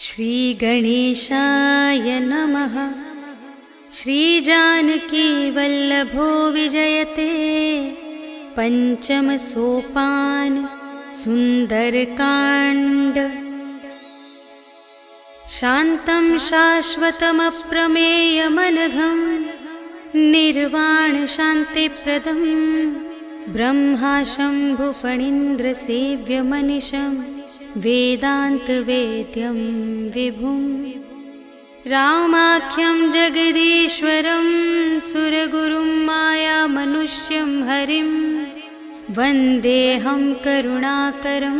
श्री गणेशाय नमः। श्री जानकी वल्लभो विजयते। पंचम सोपान सुंदरकांड। शांतं शाश्वतमप्रमेयमनघं निर्वाण शांतिप्रदं ब्रह्मा शंभुफणीन्द्र सेव्यमनिशं वेदान्तवेद्यं विभुं रामाख्यं जगदीश्वरं सुरगुरुं मायामनुष्यं हरिं वन्देऽहं करुणाकरं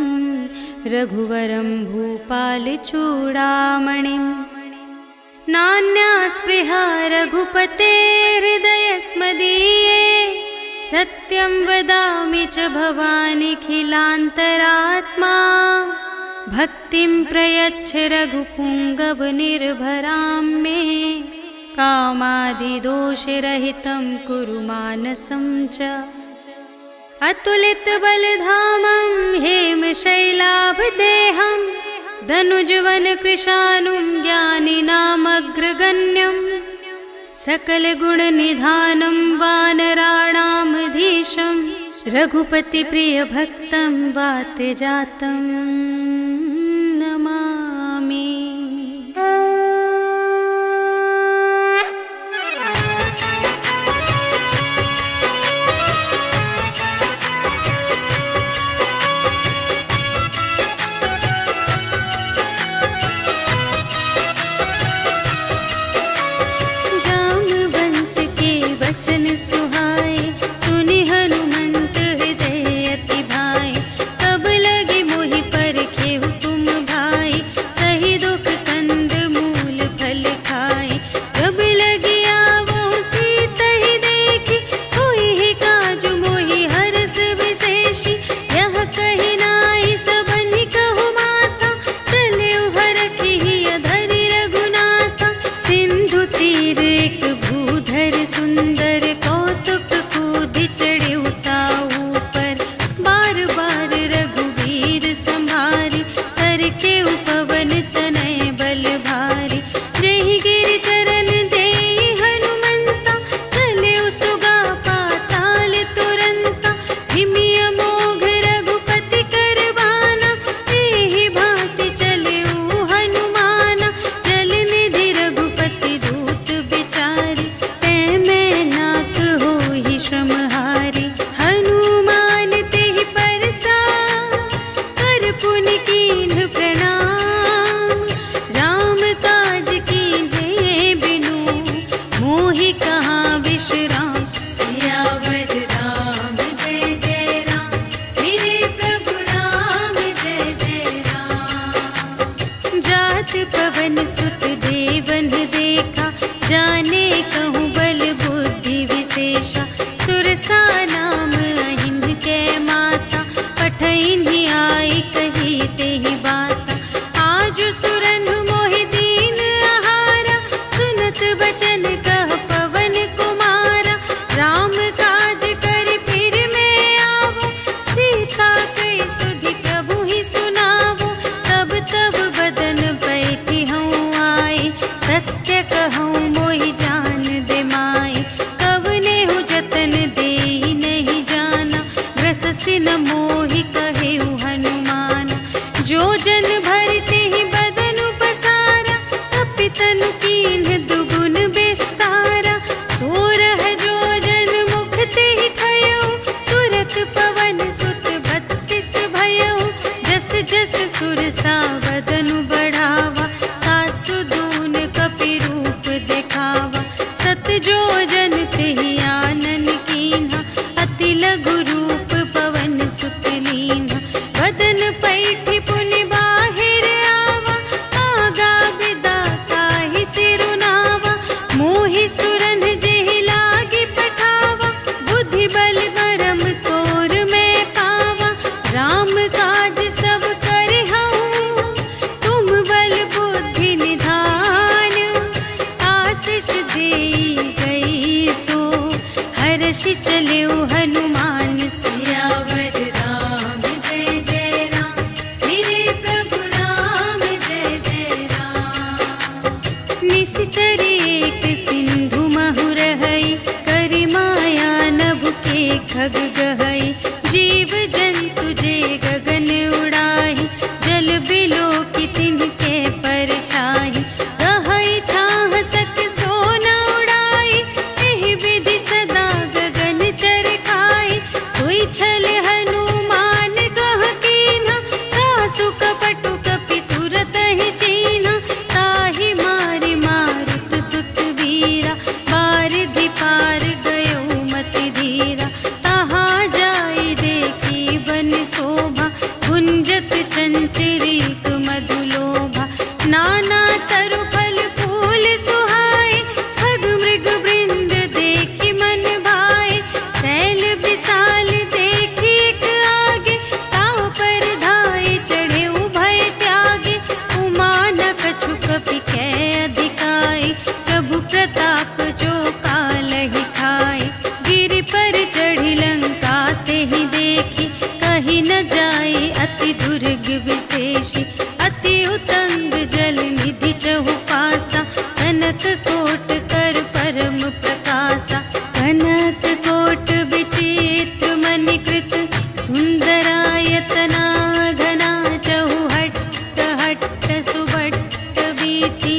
रघुवरं भूपालचूडामणिं। नान्या स्पृहा रघुपते हृदयस्मदीये सत्यं वदामि च भवानिखिलान्तरात्मा। भक्तिं प्रयच्छ रघुपुङ्गवनिर्भरां मे कामादिदोषरहितं कुरु मानसं च। अतुलितबलधामं हेमशैलाभदेहं धनुजवनकृशानुं ज्ञानिनामग्रगण्यं सकलगुणनिधानं वानराणामधीशं रघुपतिप्रियभक्तं वातजातं नमामि। बिलोकी तिनके परछाई। रहै छाह सत सोना उड़ाई, एहि विधि सदा गगन चरखाई। सोई छल हनुमान कह कीन्हा, कासु कपटु कपि तुरत ही चीन्हा। ताहि मारि मारुत सुत वीरा, बारिधि पार गयो मति धीरा। तहाँ जाई देखी बन शोभा, गुंजत चंचरीक मधुलोभा। नाना तरु फल फूल सुहाए, खग मृग वृंद देखी मन भाए। शैल विशाल देखी एक आगे, ताव पर धाये चढ़े उभय त्यागे। उमा न कछु कपि कै अधिकाई, प्रभु प्रताप जो कालहि खाए। गिरि पर चढ़ी लंका तेहि देखी, कही न जाई अति दुर्ग विशेषी। अति उतंग जल निधि चहु पासा, कनक कोट कर परम प्रकाशा। कनक कोट विचित्र मणिकृत, सुंदरायतना घना। चहु हट्ट हट्ट सुभट्ट बीती,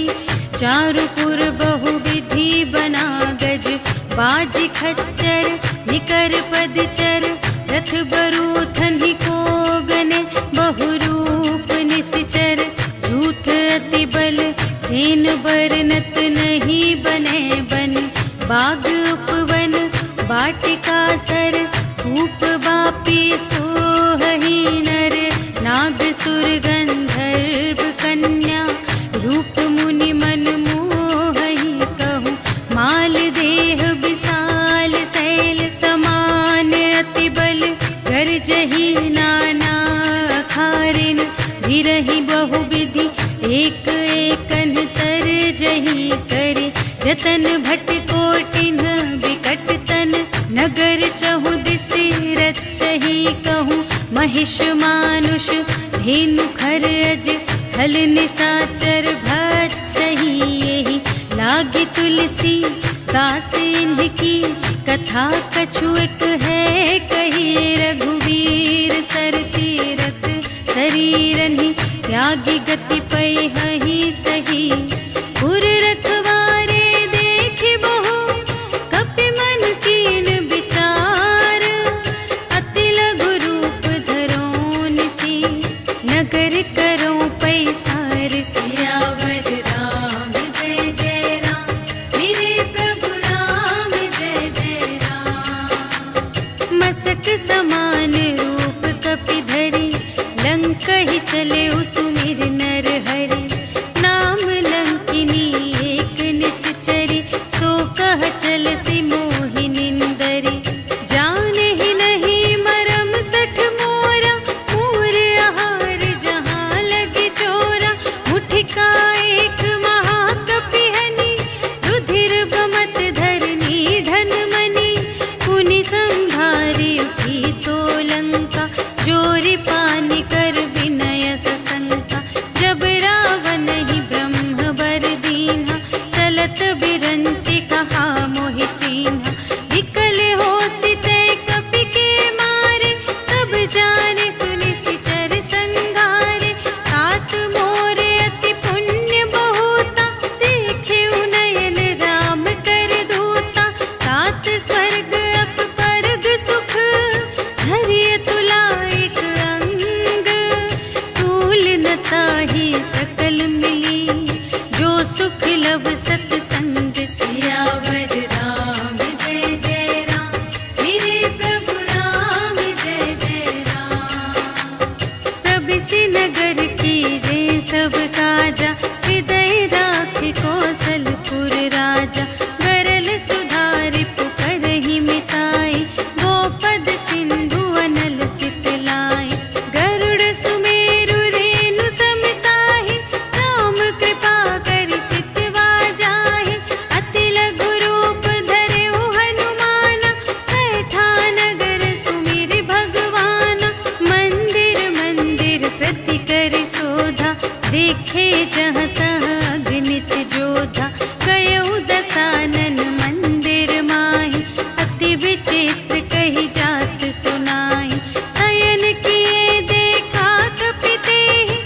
चारुपुर बहु विधि बना गज। बाजी खच्चर निकर पदचर, रथ बरूथनि कोगने। बहुरूप निश्चर झूठ अति बल, सेन बरनत नहीं बने बन। बाग उपवन वाटिका सर, धूप बापी सोहहि नर। नाग सुर गंधर्व कन्या, रूप मुनि मन मोहहि कहूँ। माल देह विशाल शैल समान, अति बल गरजहि नाना अखारिन। भिरहि बहु विधि एक एकन तरजहि करे। जतन भट कोटिन विकट तन, नगर चहु दिसि रचहि कहूँ। महिष मानुष धेनु खर अज, हल निसाचर भक्षहि एहि। लागी तुलसी दास इनकी, कथा कछु एक है कही। रघुवीर सर तीरथ शरीरनि, त्यागी गति पैहि सही। पुर रखवारे देखि बहु, कपि मन कीन विचार। अति लघु रूप धरो निसी, नगर करो पैसार। सियावर राम जय जय राम, मेरे प्रभु राम जय जय राम। मसक समान रूप कपि धरि, लंकहि चले सुमिर नर हरि। नाम लंकिनी एक निश्चरी, सो कह चलसि मोहि निंदरी। जानहि नहीं मरम सठ मोरा, मोर आहार जहाँ लगे चोरा। मुठिका एक महाकपि हनि, रुधिर बमत धरनी धन मनि। पुनि संभारी उठी सोलंका, जोरि पानि कर विनय सशंका। जब रावण ही ब्रह्म बर दीन्हा, चलत बिरंचि कहा मोहि चीन्हा। विकल होसि तै कपि के मारे, तब जाने सुनि सिचर संघारे। तात मोर अति पुण्य बहुता, देखे नयन राम कर दूता। तात स्वर्ग अप परग सुख, धरिय तुला एक अंग। तूल न ताहि सकल मिली, जो सुख लव सतसंग। सियावर राम जय जय राम, मेरे प्रभु राम जय जय राम। प्रबिसि नगर कीजे सब काजा, हृदय राखि कौशलपुर राजा। गरल सुधारि पुकारहि मिताई, गोपद सिंधु अनल सितलाई। गरुड़ सुमेरु रेणु समताहि, राम कृपा करि चितवा जाहि। अति लघु रूप धरेउ हनुमाना, बैठा नगर सुमिरि भगवाना। मंदिर मंदिर प्रति करि शोधा, देखे जहाँ तहाँ अगणित जोधा। गयउ दसानन मंदिर माहि, अति विचित्र कही जात सुनाई। शयन किए देखा कपि तेहि,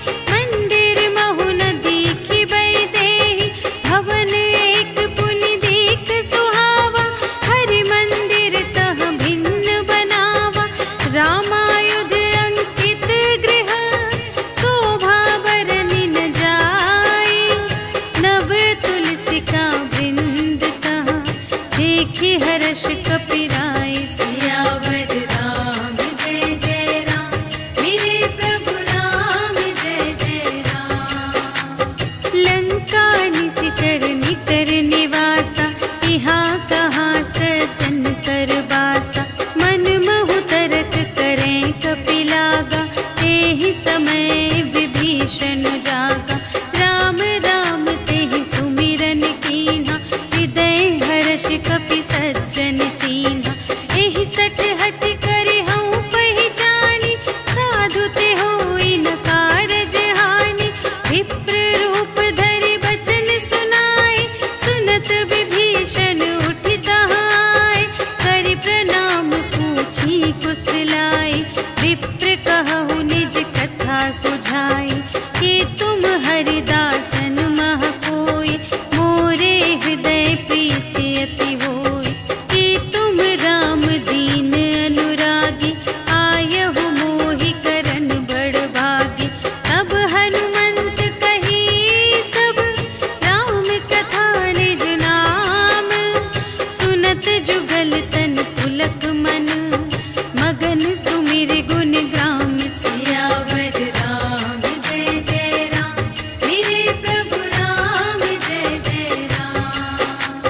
चरनी कर निवासा, यहाँ कहाँ सज्जन कर बासा। मन महु तरक करें कपिलागा, तेहि समय विभीषण जागा। राम राम तेहि सुमिरन कीन्हा, हृदय हर्ष कपि सज्जन चीन्हा। एहि सठ हठ करि हऊँ पहिचानी, साधु ते होई न कारज हानि। विप्र रूप धरि बचन सुनाए, सुनत विभीषण उठि तहाए। करि प्रणाम पूछी कुशलाए, विप्र कहु निज कथा बुझाई। कि तुम हरिदासन मह कोई, मोरे हृदय प्रीति अति होई। कि तुम राम दीन अनुरागी, आयहु मोहि करन बड़ भागी। तब हनुमंत कही सब, राम कथा निज नाम। सुनत जुगल तन पुलक मन, मगन सुमिर गुण ग्राम। सियावर राम जय जय राम, मेरे प्रभु राम जय जय राम।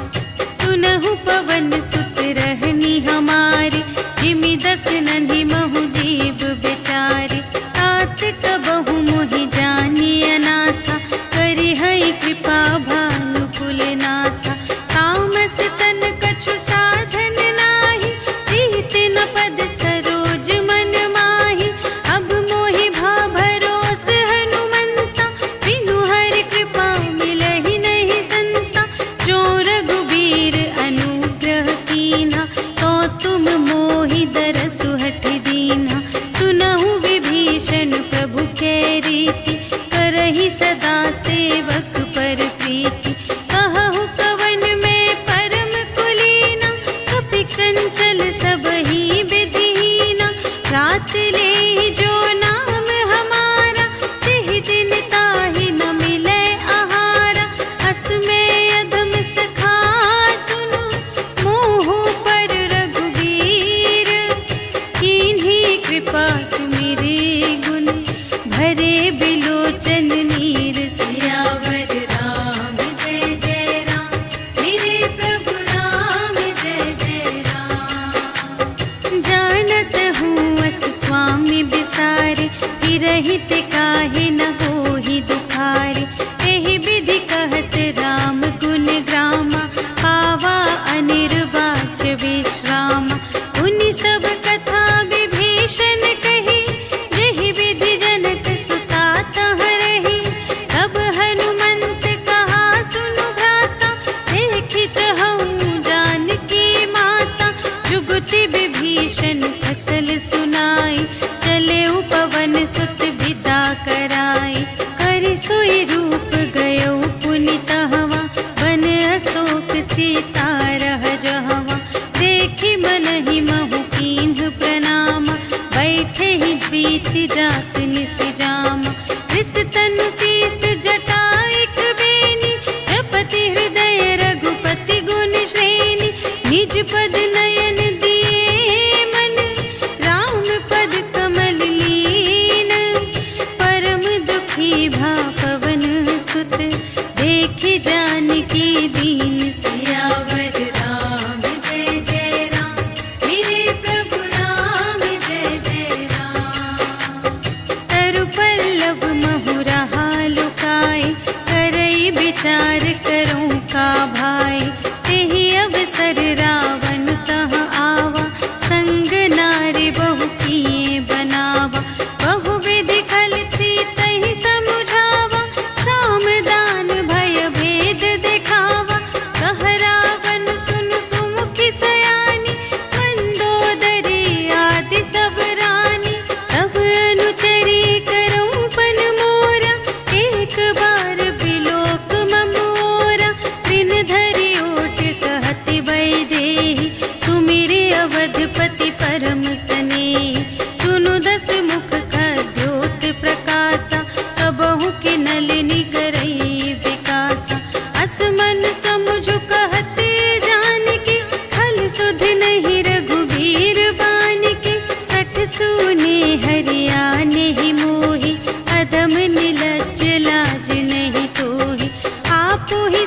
सुनहु पवन सुत रहनी हमारी, जिमि दस नन्हि महु जीव बेचारी। तात कबहु मोहि जानी अनाथा, करि हई कृपा भानु कुलनाथा। तामस तन कछु साधन नाही, प्रीति न पद सरोज मन माही। अब मोहि भा भरोस हनुमंता, बिनु हरि कृपा मिलहि नहीं संता। जो रघुबीर अनुग्रह कीन्हा, तो तुम मोहि दरसु हठि दीन्हा। सुनहु विभीषण प्रभु कै रीति, करहि सदा सेवक पर प्रीति। कहु कवन में परम कुलीना, कपि चंचल सबहि विधिहीना। रात लेहि जो नाम हमारा, तेहि दिन ताहि न मिलै आहारा। अस में अधम सखा सुनो, मोहु पर रघुबीर। कीन्ही कृपा सुमिरि गुण, भरे बिलोचन नीर। सियावर राम जय जय राम, मेरे प्रभु राम जय जय राम। जानत हूँ अस स्वामी बिसारे, हिरहित काहे न होहि दुखारे। एहि विधि कहत राम गुण ग्रामा, पावा अनिर्वाच विश्रामा। उनि सब कथा विभीषण कही, जेहि विधि जनक सुता तह रही। तब हनुमंत कहा सुनु भ्राता, देखि चहऊँ जानकी माता। जुगति विभीषण सकल सुनाई, चले पवन सुत विदा कराई। करि सोई रूप गयो पुनि तहवा, बन अशोक सीता रह जहवा। देखि मनहि महु कीन्ह प्रणामा, बैठे ही प्रीति जात निस जामा। रिस तनु शीस जटा एक बेनी, जपति हृदय रघुपति गुण श्रेणी। निज पद नयन दिए मन, राम पद कमल लीन। परम दुखी भा पवन सुत, देखि जानकी दीन। सियावर राम जय जय राम, मेरे प्रभु राम जय जय राम। तरु पल्लव महु रहा लुकाई, करई विचार करूँ का भाई। तेहि अवसर रावण तह आवा, संग नारी बहु किए बनावा। बहु विधि खल थी तहि समुझावा, साम दान भय भेद दिखावा। कह रावण सुन सुमुखी सयानी, मंदोदरी आदि सब रानी। तब अनुचरी करऊँ पन मोरा, एक बार बिलोक ममोरा। दिन धरि ओट कहति वैदेही, सुमिरि अवधपति परम स्नेही। सुनु दस मुख खद्योत प्रकाशा, कबहु के नलिनी करई विकासा। अस मन समुझ कहत जानकी, खल सुध नहीं रघुबीर बानिके। सठ सूने हरियाने ही मोहि, अधम निलज्ज लाज नहीं तोहि। आपु ही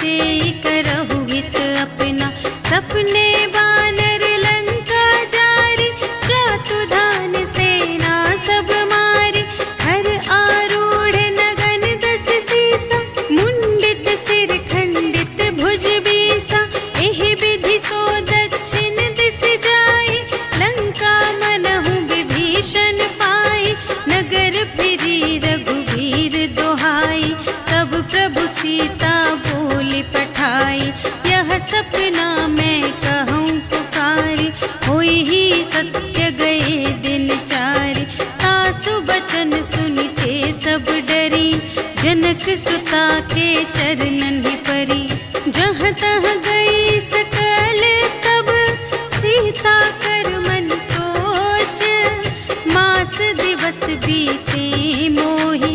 से करहु हित अपना। सपने बानर लंका जारी, जातु धान सेना सब मारी। हर आरूढ़ नगन 10 सीसा, मुंडित सिर खंडित भुज बीसा। एहि विधि सो दक्षिण दिस जाई, लंका मनहु विभीषण पाई। नगर फिरी रघुवीर दोहाई, तब प्रभु सीता बोली पठाई। यह सपना मैं कहूँ पुकारी, होई ही सत्य गए दिन चारि। तासु बचन सुनते सब डरी, जनक सुता के चरणन ही परी। जहाँ तहाँ गई सकल तब, सीता कर मन सोच। मास दिवस बीते मोहि,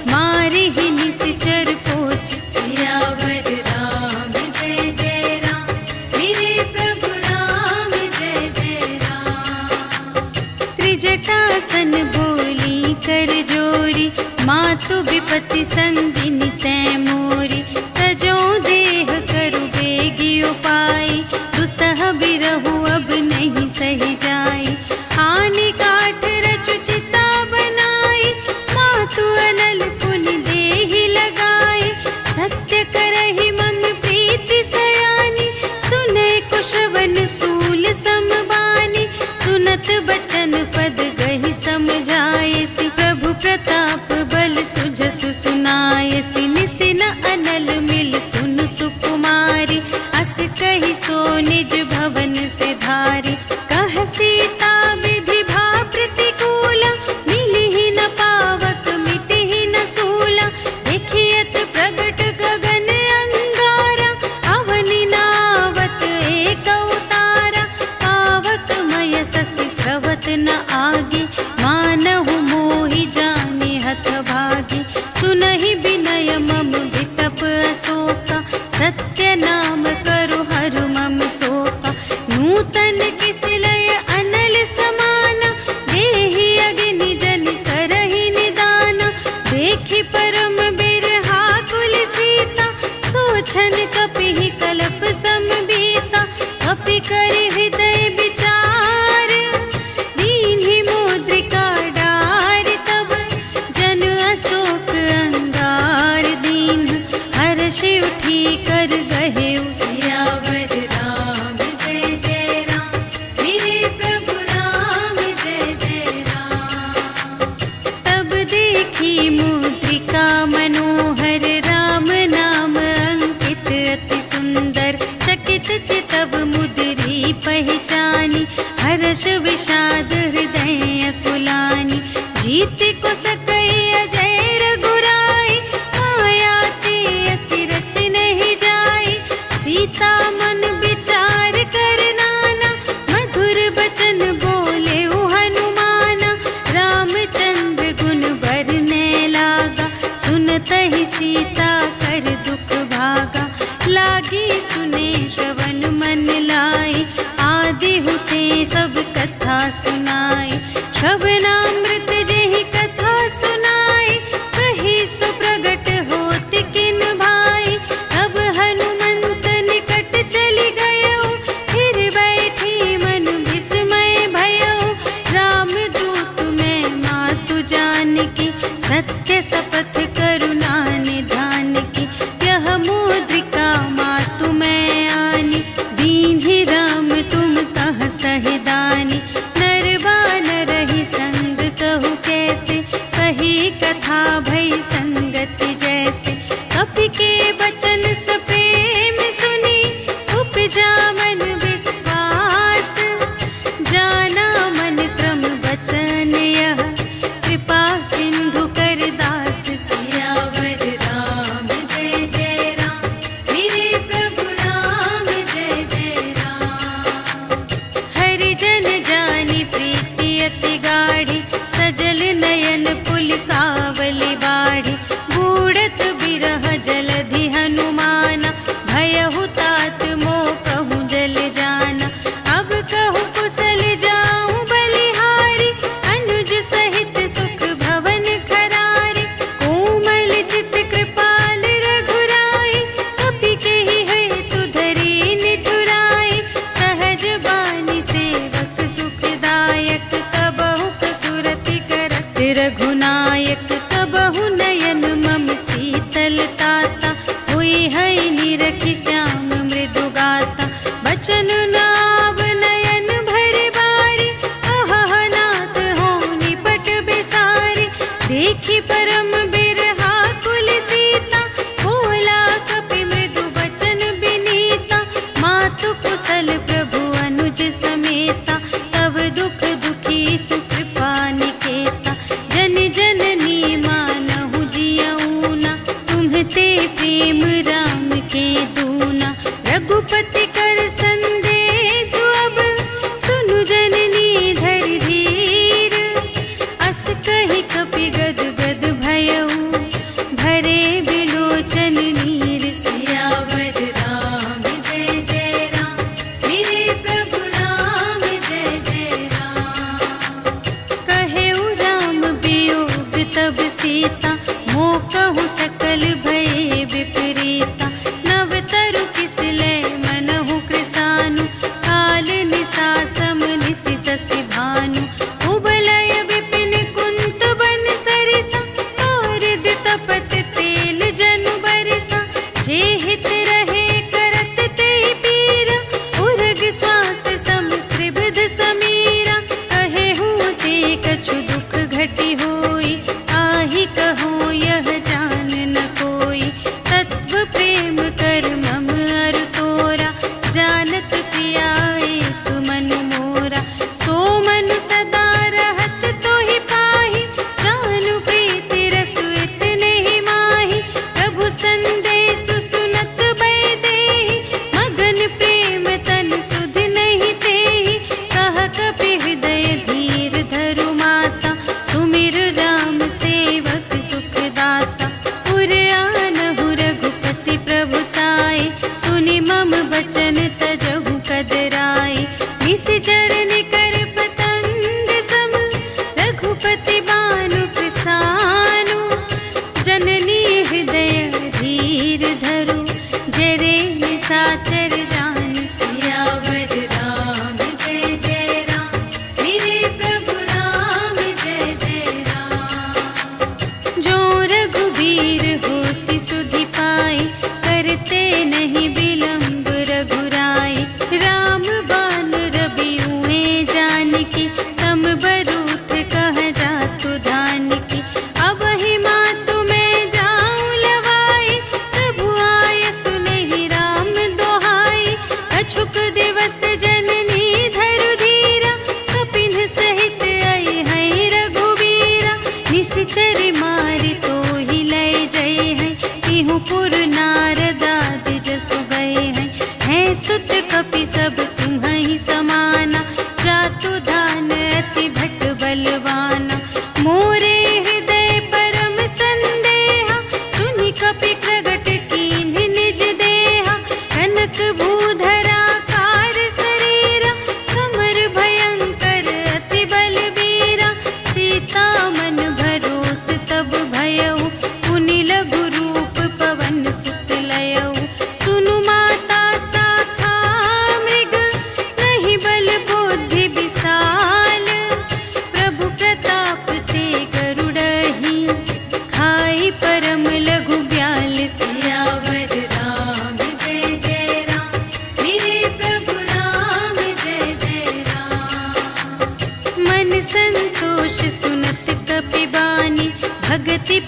मारे ही निश्चर पोच। सियावर राम जय जय राम, मेरे प्रभु राम जय जय राम। त्रिजटासन बोली कर जोरी, मातु विपति संगिनी तै मोरी। तजो देह करु बेगी उपाई, दुसह बिरहु अब नहीं सही जाई। आने काठ रचु चिता बनाई, मातु अनल पुनि देहि लगाई। सत्य करहि मम प्रीति सयानी, सुने कुशवन सूल समबानी। सुनत बचन पद गहि समझायसि, प्रभु प्रताप बल सुजसु सुनायसि। निसिन अनल मिल सुन सुकुमारी, अस कहि सो निज भवन से धारी। कह सीता विधि भा प्रतिकूला, मिलिहि न पावक मिटिहि न सूला। देखियत प्रगट गगन अंगारा, अवनि नावत एक अवतारा। पावक मय शशि स्रवत न आगे, मानहु मोहि जाने हत भागी। सुनहि विनय मम विटप अशोका, सत्य नाम करु हरु मम शोका। नूतन किस लय अनल समाना, देहि अग्नि जन करहि निदाना। देखि परम बिरहा कुल सीता, सोछन कपिहि कलप समबीता। कपि करि हृदय विचार, दीन्हि मुद्रिका डार। तब जन अशोक अंगार दीन, हर्षि उठी कर गहेउ। सियावर राम जय जय राम, मेरे प्रभु राम जय जय राम। तब देखी मुद्रिका मनोहर, राम नाम अंकित अति सुंदर। चकित चितव मुद्री पहचानी, हर्ष विषाद हृदय अकुलानी। जीत को सकई अजय रघुराई, माया ते असि रच नहीं जाई। सीता मन विचार कर नाना, मधुर बचन बोले हनुमाना। रामचंद्र गुण बरने लागा, सुनतहि सीता कर दुख भागा। लागी सुने श्रवण मन लाई, आदि हुते सब कथा सुनाई। श्रवणामृत जेहि कथा सुनाई, कही सो प्रगट होत किन भाई। तब हनुमंत निकट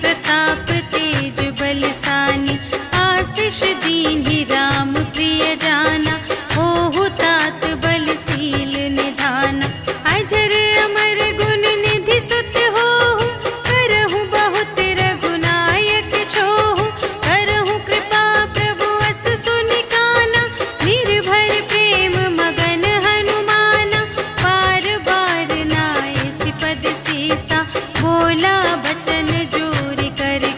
प्रताप तेज बलसानी, आशीष दीन्हि राम प्रिय जाना, होहु तात बलशील निधाना। अजर अमर गुण निधि सुत होहु, करहु बहुत रघुनायक छोहु। करहु कृपा प्रभु अस सुनि काना, निर्भर प्रेम मगन हनुमाना। बार बार नाय सिपद सीसा, बोला बचन जोरि कर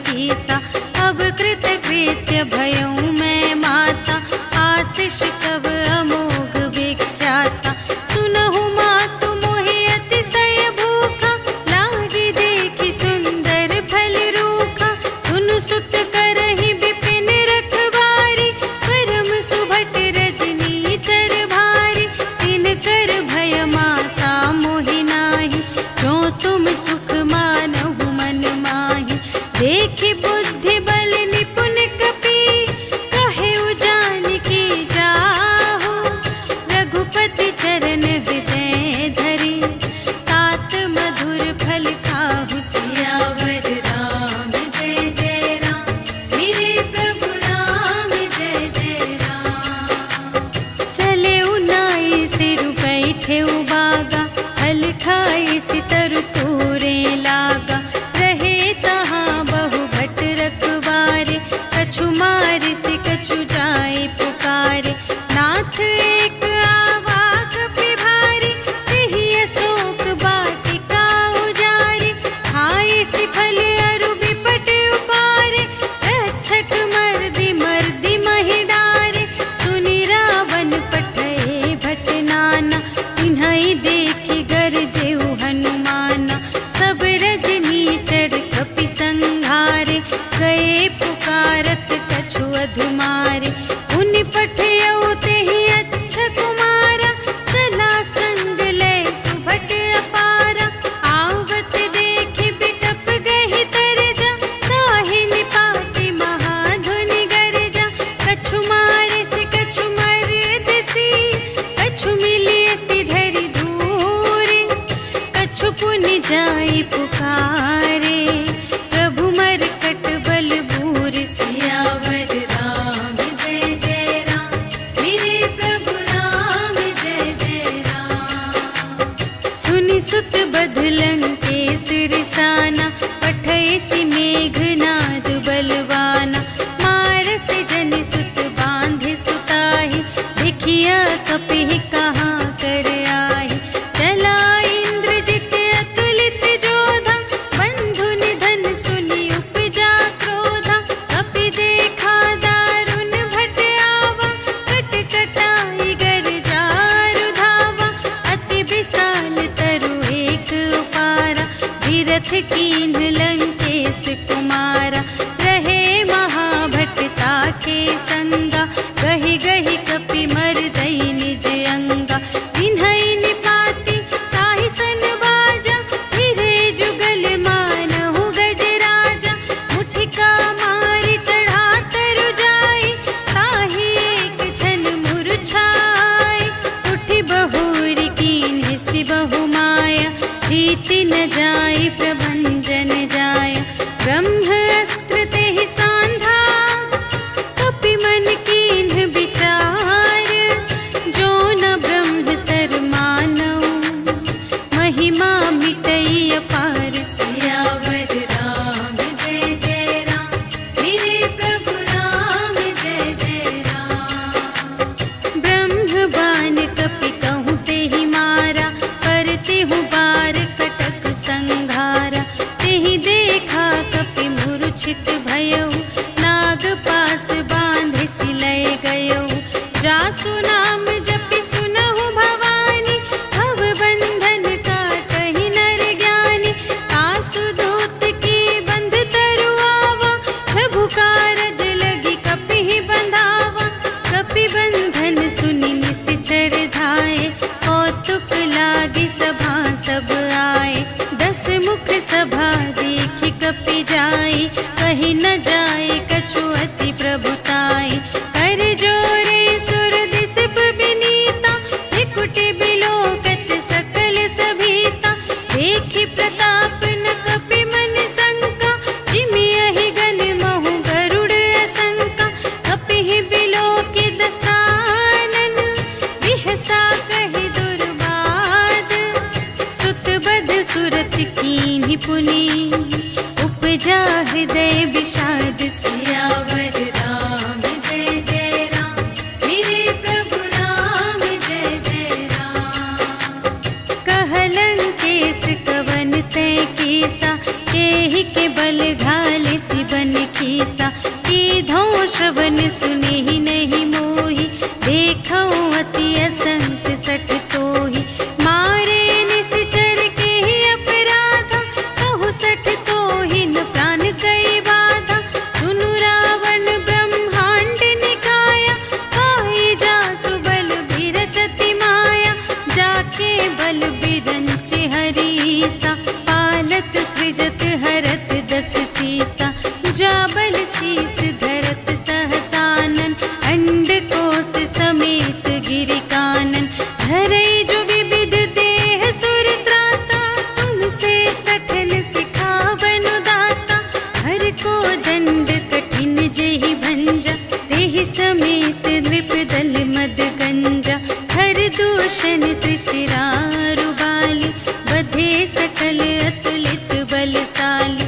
समेत नृप दल मद गंजा हर दूषण त्रिशिरारु बाली बधे सकल अतुलित बलशाली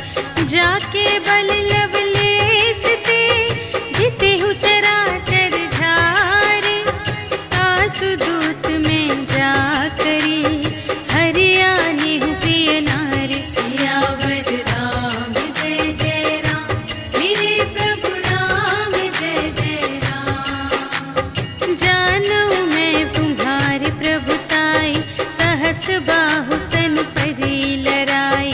जाके बल लवलेस ते जिते हु चराचर झारे आसुदूत में जा करी हरियाणी हूँ प्रिय नारी सियावर राम जय जय राम मेरे प्रभु राम जय जय राम जानो मैं तुम्हारे प्रभुताई सहस बाहु सन परी लराई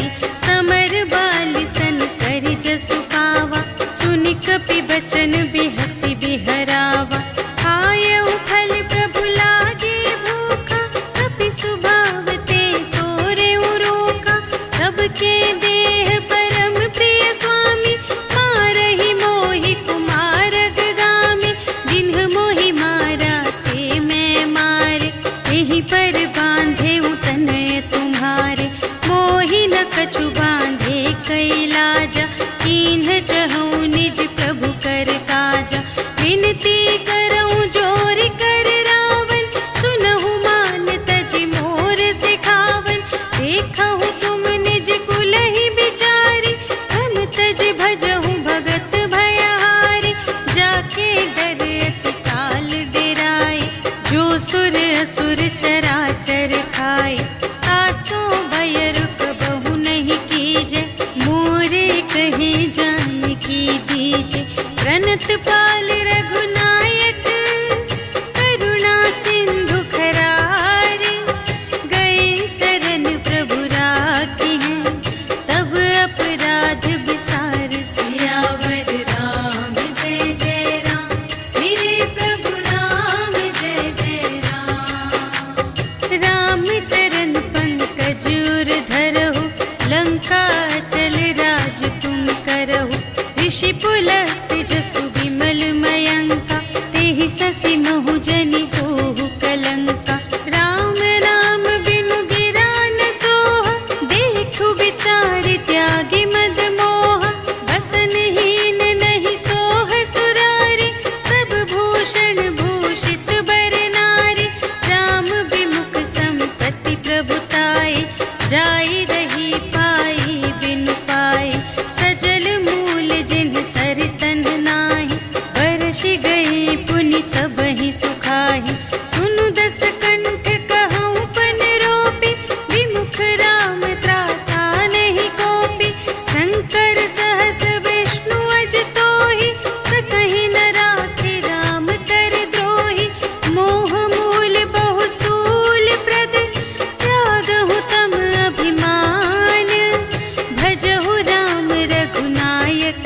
समर बाली सन करि जसु पावा सुनि कपि बचन बिहसी बिहरावा खायउ फल प्रभु लागे भूखा कपि सुभाव ते तोरे रोका सबके देह परम प्रिय स्वामी मारहि मोहि कुमारग गामी जिन्ह मोहि मारा ते मैं मारे यहीं पर बांधे तनय तुम्हारे मोहि न कछु बांधे कैलाजा कीन्ह चहूँ निज प्रभु कर काजा विनती करऊँ जोर कर रावण सुनहु मान तजि मोर सिखावन देखहु तुम निज कुल ही बिचारी धन तजि भजहु भगत भयहारी जाके डर अति काल डेराए जो सुर असुर चराचर खाए आसो भय रुक बहु नहीं कीजे मोरे कहे जान की दीजे प्रणत पाल रघुनायक करुणा सिंधु खरारे गए शरण प्रभु राखी हैं तब अपराध विसार सियावर राम जय जय राम मेरे प्रभु राम जय जय राम चरण पंकज उर धरहु लंका चल राज तुम करहु ऋषि पुलस्त जसु विमल मयंका तेहि ससि महु जनि होहु कलंका राम नाम बिनु गिरा न सोह देखु विचार त्यागी मद मोह बसनहीन नहीं सोह सुरारी सब भूषण भूषित बर नारी राम विमुख संपत्ति प्रभुताई जाई रही पाई बिनु पाई सजल मूल जिन्ह सर तन नाही बरसि गए पुनि तबहि सुखाहि सुनु दस कंठ कहऊँ पन रोपी विमुख राम त्राता नहीं कोपी शंकर सहस विष्णु अज तोहि सकहि न राखे राम कर द्रोही मोह मूल बहु सूल प्रद त्यागहु तम अभिमान भजहु राम रघुनायक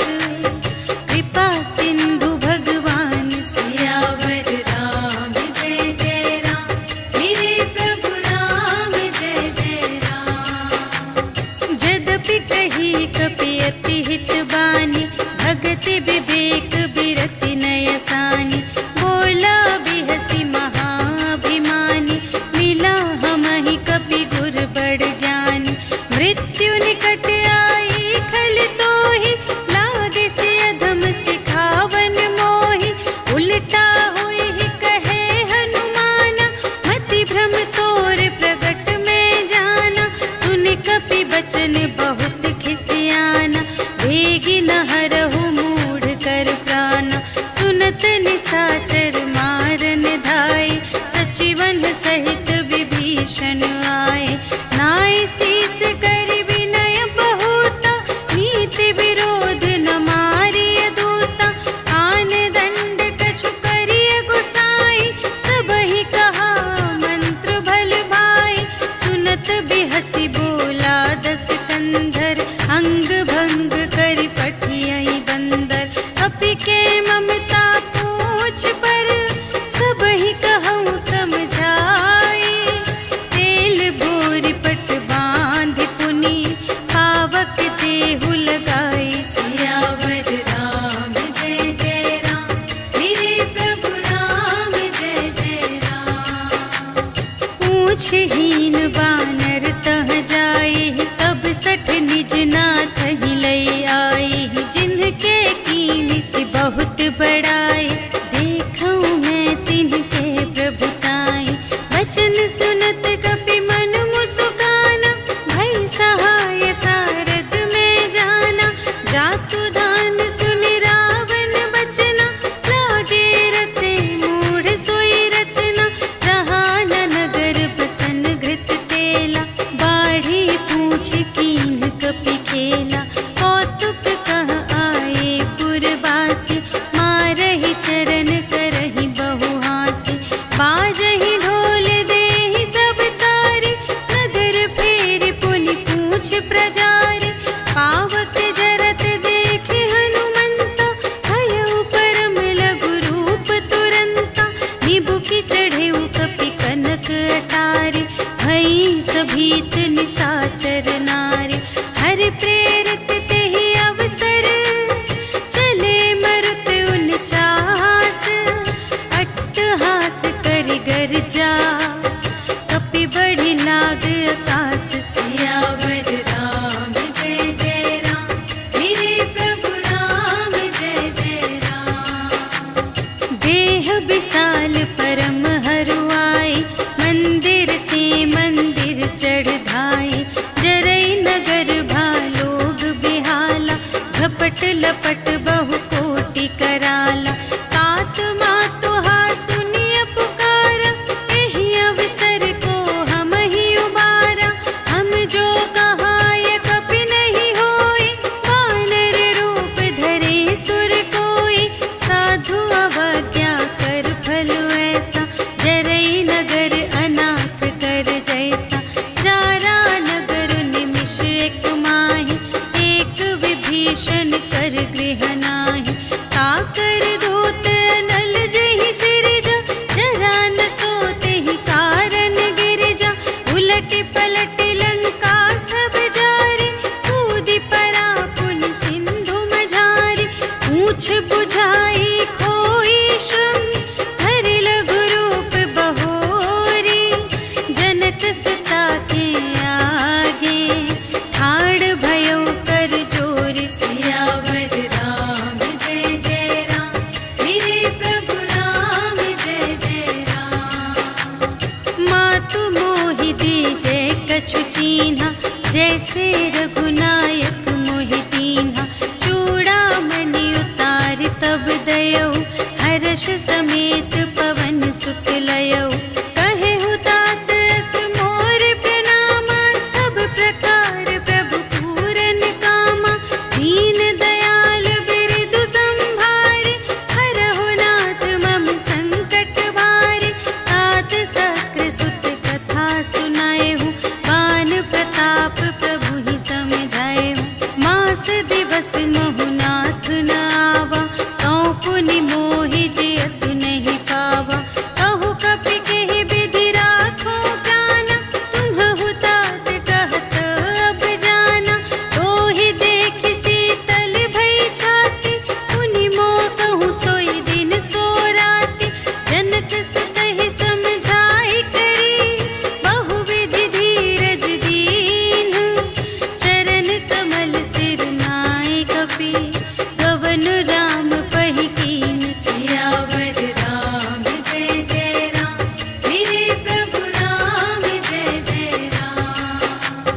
कृपा सिंधु भगवान सियावर राम जय जय राम मेरे प्रभु राम जय जय राम जदपि कही कपि अति हित बानी भगति विवेक बिरति नयसानी बोला बिहसी महाभिमानी मिला हमहि कपि गुर बड़ ज्ञानी मृत्यु निकट आई खल तोहि लागे से अधम सिखावन मोहि उल्टा हुई ही कहे हनुमाना मति भ्रम तोर प्रगट में जाना सुन कपि बचन बहुत खिसियाना भेगी न हरहु मूढ़ कर प्राणा सुनत निसाचर मारन धाय सचिवन सहित विभीषण आए नाय शीस कर विनय बहुता नीति विरोध न मारिय दूता आन दंड कछु करिय गुसाई सबहि कहा मंत्र भल भाई सुनत बिहसी बोला दस कंधर अंग भंग करि पठियई बंदर अपि के ममता पूछ पर सबहि कहऊँ समझाई तेल बोरि पट बांध पुनि पावक देहु लगाई सियावर राम जय जय राम मेरे प्रभु राम जय जय राम पूछहीन बानर तह जाई तब सठ निज नाथ ही लई आई जिनके कीमत बहुत बड़ाई विशाल परम हरुआई, मंदिर ते मंदिर चढ़ धाई। जरई नगर भालोग बिहाला, झपट लपट बहु कोटि कराला। तात मातु हा सुनिय पुकारा, एहि अवसर को हम ही उबारा। हम जो कहाय कपि नहीं होई, वानर रूप धरे सुर कोई। साधु अवज्ञा कर फल ऐसा, जरई नगर अनाथ कर जैसा। जारा नगर निमिष एक माहि, एक विभीषण कर गृह नाही। काकर दूत नल जहि सिरजा, जरा न सोते ही कारण गिरजा। उलट पलट लंका सब जारी, कूदि परा पुन सिंधु मझारी। पूछ बुझाई खोई श्रम, धरि लघु रूप बहोरी। जनक सुता के आगे, ठाड़ भयो कर जोर। सियावर राम जय जय राम, मेरे प्रभु राम जय जय राम। मातु मोहि दीजे कछु चीन्हा, जैसे रघुनायक मोहि दीन्हा। चूड़ामणि उतार तब दयौ, हर्ष समेत पवन सुत लयौ। कहेहु तात अस मोर प्रणामा, सब प्रकार प्रभु पूरन कामा। दीन दयाल बिरदु संभारे, हरहु नाथ मम संकट भारे। तात सक्र सुत कथा सुनाएहु, बान प्रताप प्रभु ही समझाएहु। मास दिवस महु नाथ न आवा, कौ पुनि मोहि जियतु नहीं पावा। कहु कपि केहि विधि राखो प्राणा, तुम्हहु तात कहत अब जाना। तोहि देखि शीतल भई छाती, पुनि मोह कहूँ सोई दिन सो राति। जनक सुतहि समझाई करी, बहु विधि धीरज दीन्ह। चरण कमल सिर नाय कपि, गवन राम पहि कीन। सियावर राम जय जय राम, मेरे प्रभु राम जय जय राम।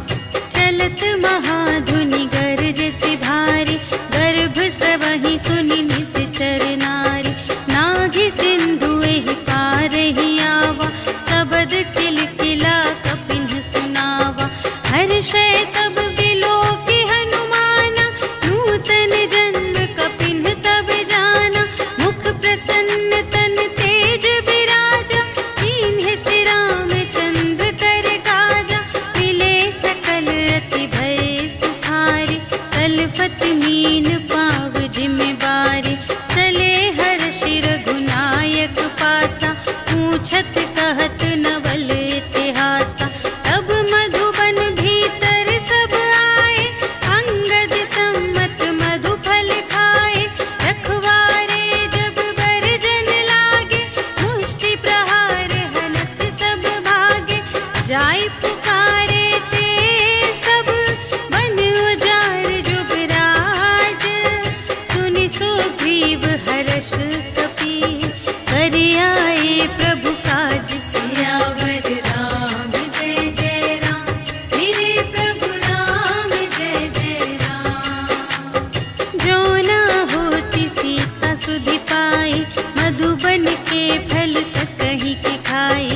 चलत महाधुनि गरज से भारी, गर्भ स्रवहि सुनि निश्चर नारी। नाघि सिंधु एहि पार ही आवा, सबद किलकिला कपिन्ह सुनावा। हर्षै तब बिलोकि हनुमाना, नूतन जन्म कपिन्ह तब जाना। मुख प्रसन्न तन तेज बिराजा, कीन्हे सि रामचंद्र कर काजा। मिले सकल अति भय सुखारी, तलफत मीन पाव जिम्मेवारी। चले हर्षि रघुनायक पासा, पूछत कहत नवल इतिहासा। तब मधुबन भीतर सब आए, अंगद सम्मत मधु फल खाए। रखवारे जब बरजन लागे, मुष्टि प्रहार हनत सब भागे। जाय पुकारे ते सब, बन उजाड़ जुबराज। सुनि सुग्रीव हर्ष कपि, कर आए प्रभु काज। सियावर राम जय जय राम, मेरे प्रभु राम जय जय राम। जो न होती सीता सुधि पाई, मधुबन के फल सकहि के खाई।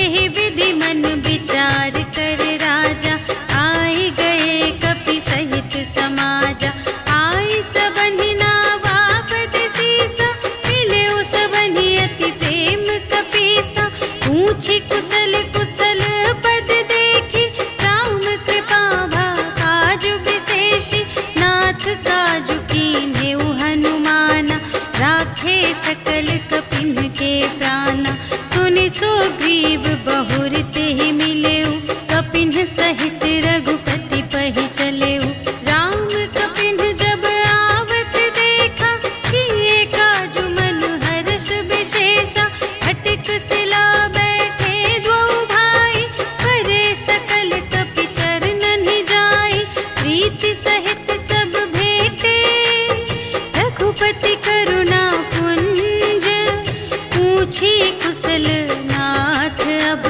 एहि विधि मन विचार कर राजा, आए गए कपि सहित समाजा। आई सबनि नावा पद सीसा, मिले सबनि अति प्रेम कपीसा। पूछी कुशल कुशल पद देखी, राम कृपा भा काजु विशेषी। नाथ काजु कीन्हेउ हनुमाना, राखे सकल कपिन्ह के प्राणा। सुनि सुग्रीव बहुर तेहि मिलेउ, कपिन्ह सहित रघुपति पहि चलेउ। राम कपिन्ह जब आवत देखा, किए काजु मन हर्ष विशेषा। हटिक सिला बैठे द्वौ भाई, करे सकल कपि चरणन जाई। प्रीति सहित सब भेटे, रघुपति करुणा पुंज। कुशल नाथ अब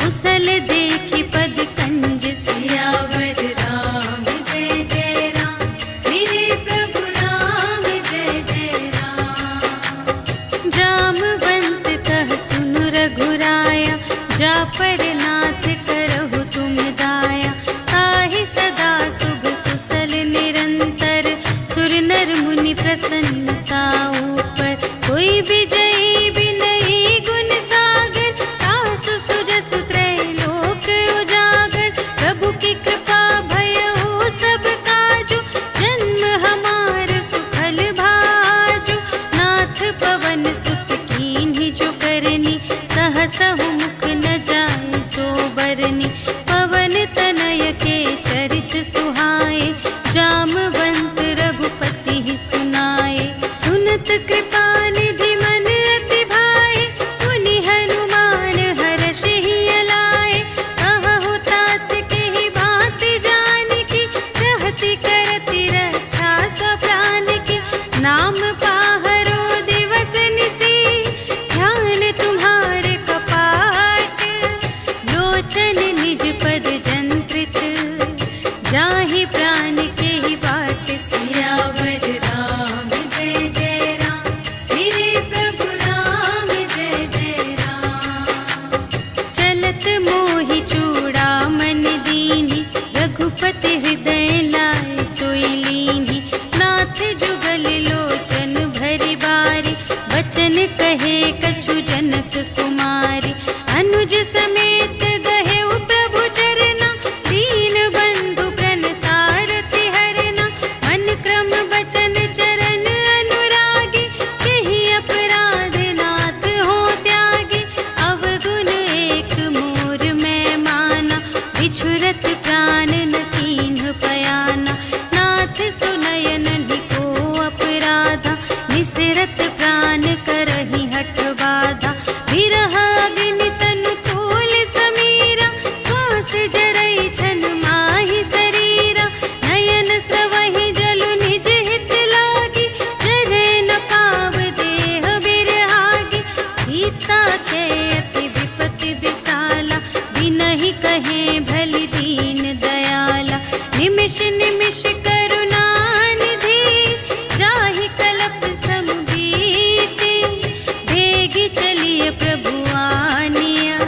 कुशल देखी पद कंज सियावर राम जय जय राम मेरे प्रभु राम जय जय राम। जामवंत कह सुनु रघुराया जा पर नाथ करहु तुम दाया ताहि सदा शुभ कुशल निरंतर सुर नर मुनि प्रसन्नता ऊपर कोई विजयी बिनयी गुण सागर तासु सुजसु त्रैलोक उजागर प्रभु की कृपा भयउ सब काजु जन्म हमार सुफल भाजु नाथ पवन सुत कीन्ही जो करनी सहसहु मुख न जाय सो बरनी पवन तनय के चरित सुहाए जामवंत रघुपति ही सुनाए सुनत कृपा निधि मन अति भाए मुनि हनुमान हर्षि अलाए कहहु तात के ही बात जानकी रहति करति रक्षा स्व प्राण की नाम पाहरो दिवस निसी ध्यान तुम्हारे कपाट लोचन निज पद जंत्रित जाहि प्राण के ही बाट सियावर राम जय जय राम मेरे प्रभु राम जय जय राम। चलत मोहि चूड़ामन दीन्ही रघुपति हृदय लाए सोई लीन्ही नाथ जुगल लोचन भरि बारी बचन कहे कछु जनक कुमारी अनुज समेत गहेउ प्रभु चरना दीन बंधु प्रणतारति हरना मन क्रम बचन चरण अनुरागी केहि अपराध नाथ हो त्यागी अवगुण एक मोर मैं माना बिछुरत प्राण न कीन्ह पयाना नाथ सुनयन को अपराधा निसरत प्राण करहि हठ बाधा विरह अग्नि तनु तूल समीरा श्वास जरई छन माहि शरीरा नयन स्रवहि जलु निज हित लागी जरै न पाव देह बिरहागी सीता के अति विपति विसाला बिनहि कहे भलि दीन दयाला निमिष निमिष करुणा निधि जाहि कलप समुदीति भेगी चलिए प्रभु आनिया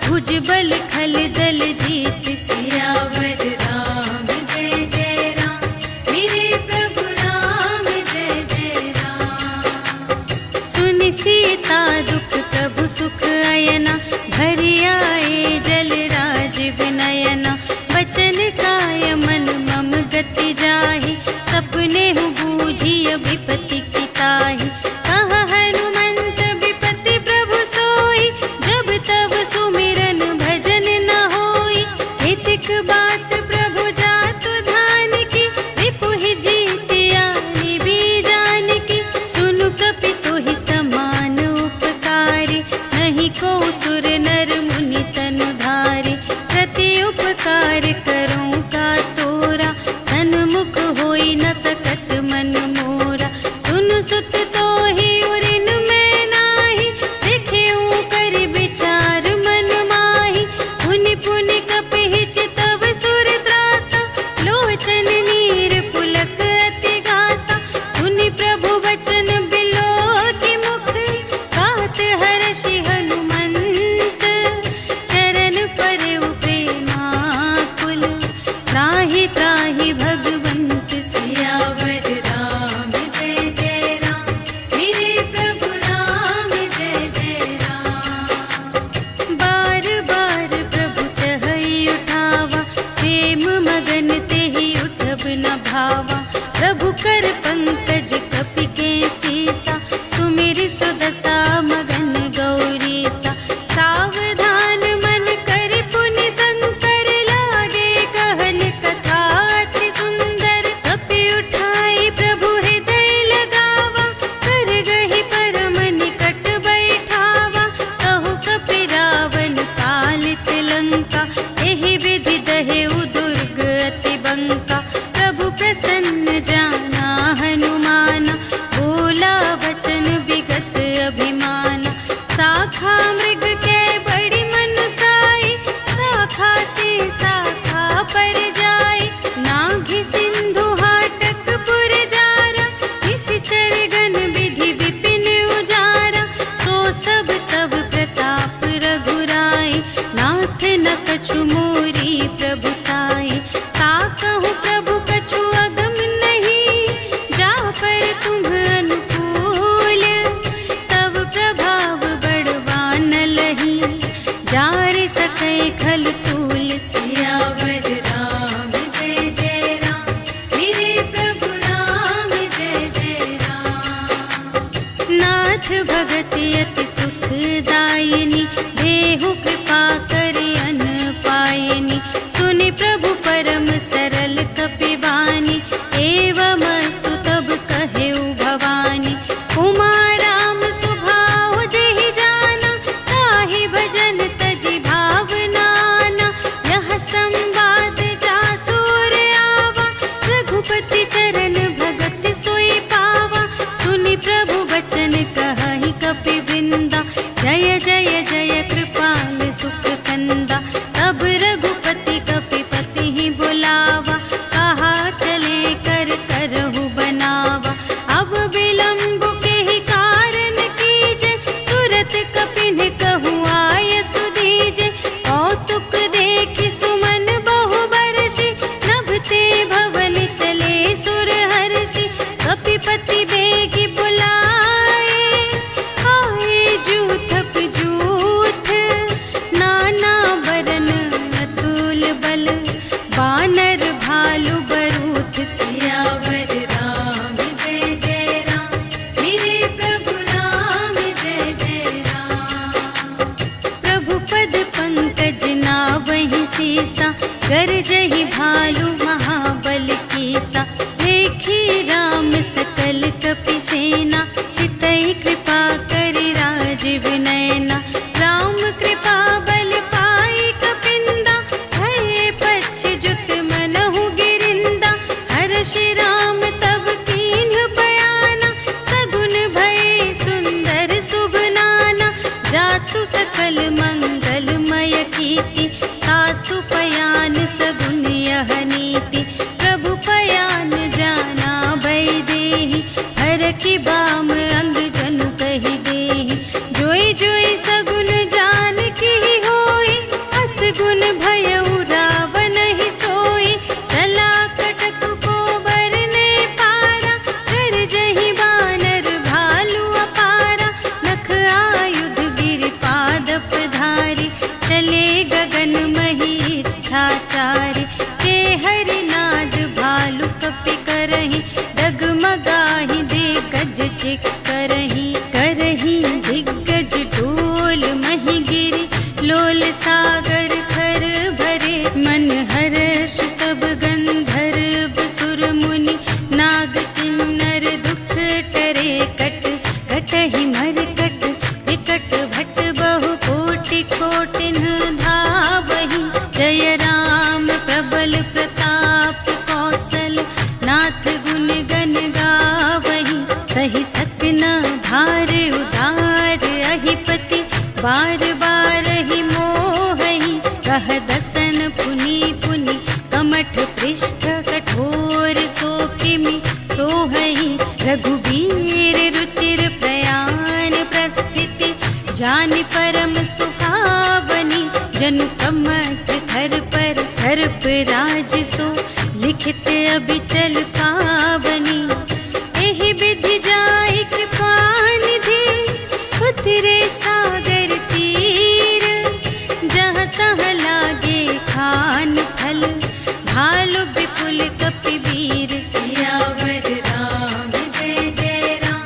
भुजबल खल दल जीत सियावर राम जय जय राम मेरे प्रभु राम जय जय राम। सुनि सीता दुख प्रभु सुख शाखा मृग के बड़ी मनुसाई, शाखा ते शाखा पर जाई। नाघि सिंधु हाटक पुर जारा, निश्चर गण विधि विपिन उजारा। सो सब तब प्रताप रघुराई, नाथ न कछु मोरी प्रभुताई। ताकहु प्रभु कछु अगम नहीं, जा पर तुम अनुकूल। तब प्रभाव बड़वान लही, जार सकै खल तूल। सियावर राम जय जय राम, मेरे प्रभु राम जय जय राम। नाथ भगति अति सुखदायिनी, देहु कृपा करि अन पायिनी। सुनि प्रभु परम सरल कपिवानी, एवमस्तु तब कहेउ भवानी। उमा राम सुभाव जेहि जाना, ताहि भजन तजि भावनाना। यह संवाद जासुर आवा, रघुपति चरण भगत सोई पावा। सुनि प्रभु वचन कहहि कपिवृंदा, जय जय जय कृपाल सुख कंदा। तब रघुपति कपिपति ही बुलावा, कहा चले कर करहु बनावा। अब विलंब के ही कारण कीजे, तुरत कपिन कहु आय सुदीजे। कौतुक देखि सुमन बहु बरषि, नभते भवन चले सुर हर्षि। कपिपति बेगी बुलाए, आए जूथप जूथ। नाना बरन अतुल बल, बानर भालु बरूथ। सियावर राम जय जय राम, मेरे प्रभु राम जय जय राम। प्रभु पद पंकज नावहि सीसा, गरजहि भालु महाबल कीसा। देखी राम सकल कपि सेना, चितई कृपा करि राजीव नयना। राम कृपा बल पाई कपिंदा, भये पच्छिजुत मनहु गिरिंदा। हर्षि राम तब कीन्ह बयाना, सगुन भये सुंदर शुभ नाना। जासु सकल मंगलमय कीर्ति, तासु पयान सगुन यह नीति। प्रभु पयान जाना भय देहि, हरखि बाम अंग जनु कहि देहि। जोई जोई सगुन जान की होई, असगुन भयउ रावण ही सोई। चला कटक को बरने पारा, गरजहि बानर भालु अपारा। नख आयुध गिरि पादप धारी, चले गगन मही इच्छाचारी। के हरिनाद भालु कपि करहि, डगमगाहि दे गज चिक करहि। करहि दिग्गज ढोल मही गिरि, लोल सागर खर भरे। मन हर्ष सब गंधर्व सुर मुनि, नाग किन्नर दुख टरे। कट कटहि मरकट, विकट भट बहु कोटि कोटिन धावहि। जय राम प्रबल प्रताप कौशल, नाथ गुण गण गावहि। सहि सकना भार उधार अहिपति, बार बार ही मोहहि। कह दसन पुनि पुनि, कमठ पृष्ठ कठोर सो किमि सोहहि। रघुबीर रुचिर प्रयाण प्रस्थिति, जानि परम सुहावनी। जनु कमठ धर पर सर्प राज सो, लिखित अबिचल पावनी। एहि विधि जाई कृपा निधि, उतरे सागर तीर। जहाँ तहाँ लागे खान फल, भालु विपुल कपिवीर। सियावर राम जय जय राम,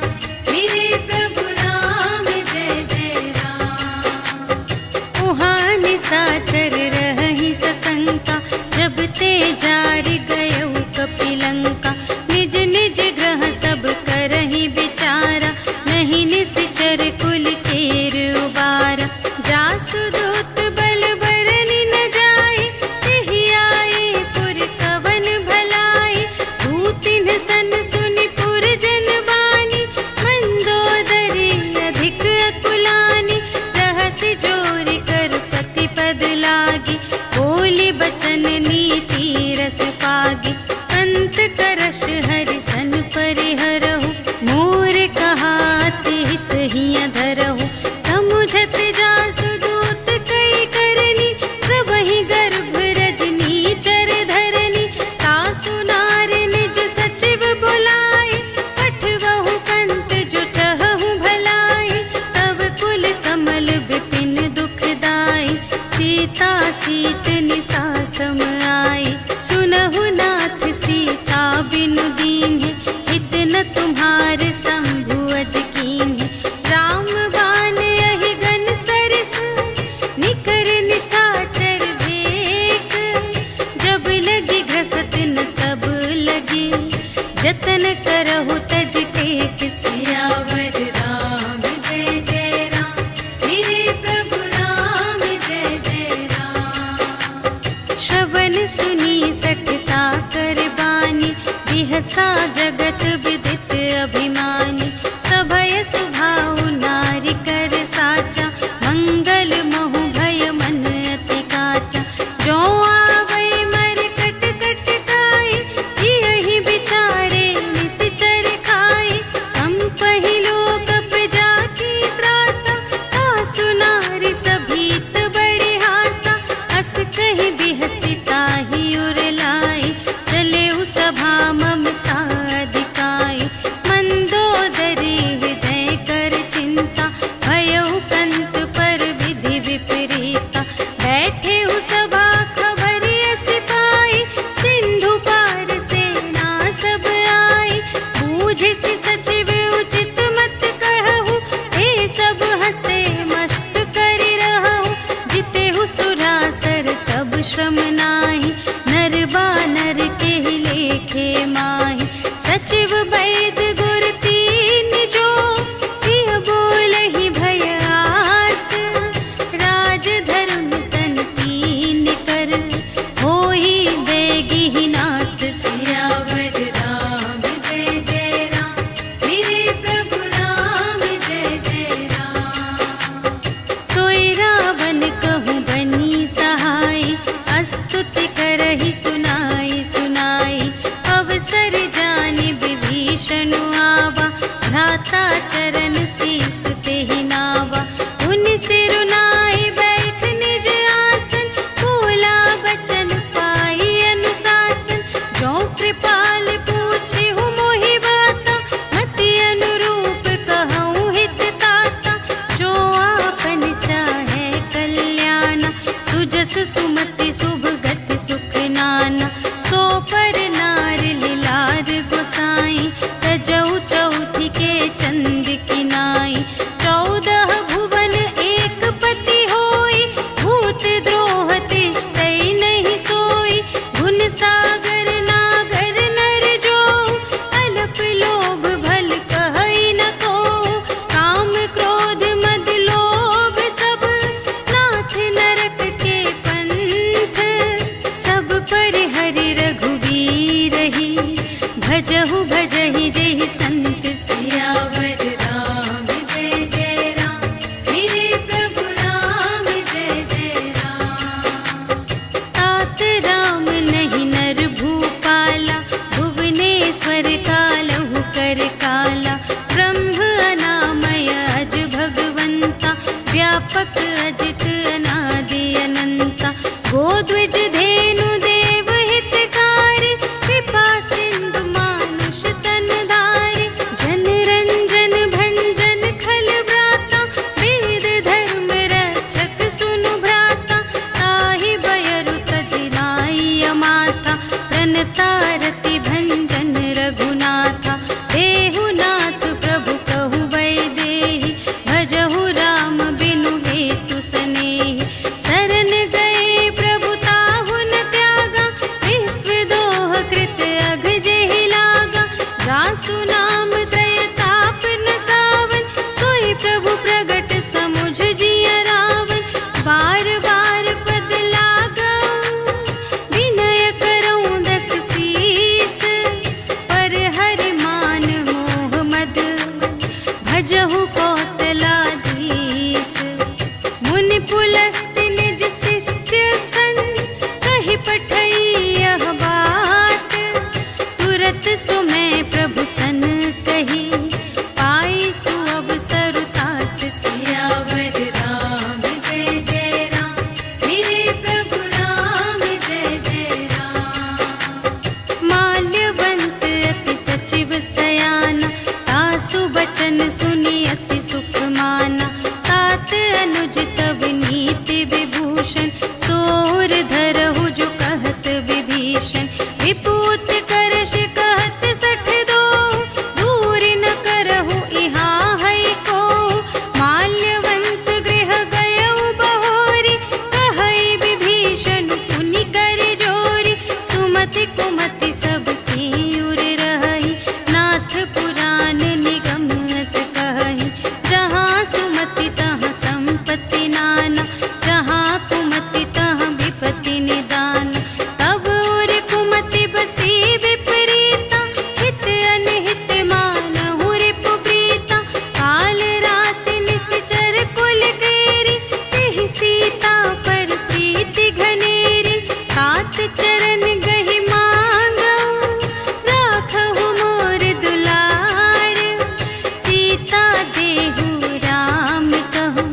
मेरे प्रभु राम जय जय राम। उहाँ निशाचर रहहि सशंका, जब ते जारि गयउ कपिलंका। जोर कर पति पद लागी, बोली बचन नीति रस पागी। अंत करश हरि सन परिहरहु, मोर कहात हित हिय धरहु। समुझत जासु दूत कई करनी, प्रभहि गर्भ रजनी चर धरनी। तासु नार निज सचिव बुलाए, पठवहु कंत जो चहहु भलाई। तब कुल कमल विपिन दुखदाई, सीता सीत निसा सम आई। सुनहु नाथ सीता बिनु दीन्हि, हित न तुम्हार शंभु अज कीन्हि। राम बाण यहि गन सरस, निकर निसाचर भेक। जब लगी घसत न तब लगी, जतन करहु तज टेक। सियावर राम जय जय राम, मेरे प्रभु राम जय जय राम। श्रवण सुनी सठता कर बानी, बिहसा जगत विदित अभिमानी। सभय सुभाउ नारी कर साचा, मंगल महु भय मन अति काचा। जो आवै मर कट कट खाई, जियहि बिचारे निश्चर खाई। हम पहिलो कप जाकी त्रासा, तासु नारी सभीत बड़े हासा। अस कहि बिहसी ताहि उर लाई, चलेउ सभा ममता अधिकाई। मंदोदरी हृदय कर चिंता, भयउ कंत पर विधि विपरीता। बैठे सभा खबर यस पाई, सिंधु पार सेना सब आई। बूझे से सचिव उचित मत कहु, ए सब हसे मस्त करि रहु। जितेहु सुरासर तब श्रम नाही, नर बानर केहि लेखे माहि। सचिव वैद गुर तीन जो, प्रिय बोलहि भय आस। राज धर्म तन तीन कर, होहि बेगिहि नास। सियावर राम जय जय राम, मेरे प्रभु राम जय जय राम। सोई रावण कहूँ बनी सहाई, स्तुति करहि सुनाई सुनाई। अवसर जानि विभीषण आवा, भ्राता चरण शीस तेहि नावा। उन सिरुनाई बैठ निज आसन, बोला बचन पाई अनुशासन। जो कृपाल पूछिहु मोहि बाता, मति अनुरूप कहूँ हित ताता। जो आपन चाहे कल्याण, सुजस सुमति शुभ गति सुख नाना। सो पर नार लिलार गोसाई, तजौ चौथी के चंद की नाई। 14 भुवन एक पति होई, भूत द्रोह तिष्ठै नहीं सोई। गुण सागर नागर नर जो, अल्प लोभ भल कहै न को। काम क्रोध मद लोभ सब, नाथ नरक के पंथ। सब पर हरि रघुवीर ही, भजहु भजहि जेहि संत। सियावर राम जय जय राम, मेरे प्रभु राम जय जय राम। तात राम नहीं नर भूपाला, भुवनेश्वर कालहु कर काला। ब्रह्म अनामय अज भगवंता, व्यापक अजित अनादि अनंता। गोद्विज धेनु देव हितकारी, कृपा सिंधु मानुष तन धारी। जन रंजन भंजन खल भ्राता, वेद धर्म रक्षक सुनु भ्राता। ताहि बयरु तजिनाई अमाता, प्रणतारति भंजन रघुनाथा। देहु नाथ प्रभु कहु वैदेही, भजहु राम बिनु हेतु अनुज तब नीति विभूषण, सोर धरहु जो कहत विभीषण। विपूत करश कहत सठ दो, दूर न करहु इहाँ है को। माल्यवंत गृह गयउ बहोरी, कहई विभीषण पुनि कर जोरी। सुमति कुमति सब की उर रही, नाथ पुराण निगम अस कहई। जहाँ सुमति तहाँ संपत्ति नाना, जहाँ कुमति तहाँ विपत्ति निदान। तब उर कुमति बसी विपरीता, हित अनहित मानहु रिपु प्रीता। काल रात निश्चर कुल केरी, तेहि सीता पर प्रीति घनेरी। तात चरण गहि मांगऊ, राखहु मोर दुलार। सीता देहु राम कहूँ,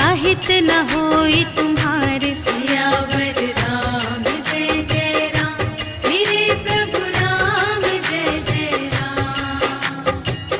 अहित न होई तुम्हारे। सियावर राम जय जय राम, मेरे प्रभु राम जय जय राम।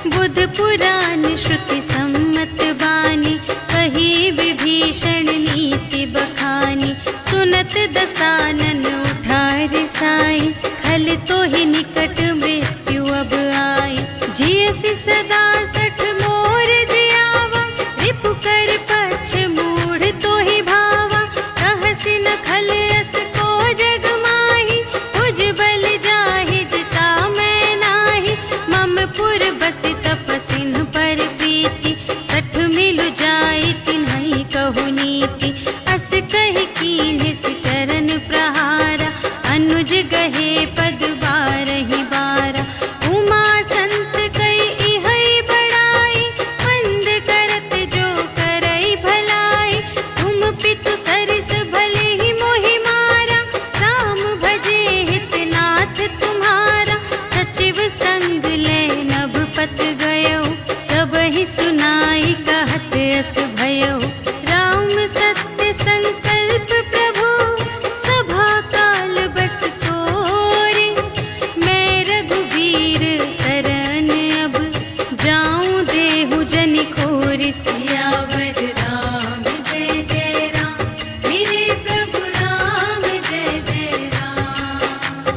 बुध पुराण श्रुति सम्मत बानी, कही विभीषण नीति बखानी। सुनत दसानन उठा रिसाई, खल तो ही निकट मृत्यु अब आई। जियसि सदा सठ मोर जियावा, रिपु कर पक्ष मूढ़ तो ही भावा। कहसि न खल अस को जग माही, उज बल जाहि जिता मैं नाही। मम पुर बसि तपसिन पर प्रीति, सठ मिलु जाई तिन्हई कहु नीति। अस कहि कीन्हिस चरण प्रहारा, अनुज गहे पद बारहि बारा। उमा संत कई इहै बड़ाई, मंद करत जो करई भलाई। तुम पितु सरिस भले ही मोहि मारा, राम भजे हितनाथ तुम्हारा। सचिव संग ले नभ पत गयो, सबहि सुनाई कहत अस भयो। राम सत्य संकल्प प्रभु, सभा काल बस तोरे। मैं रघुबीर सरन अब, जाऊं देहु जनि खोरि। सियावर राम जय जय राम, मेरे प्रभु राम जय जय राम।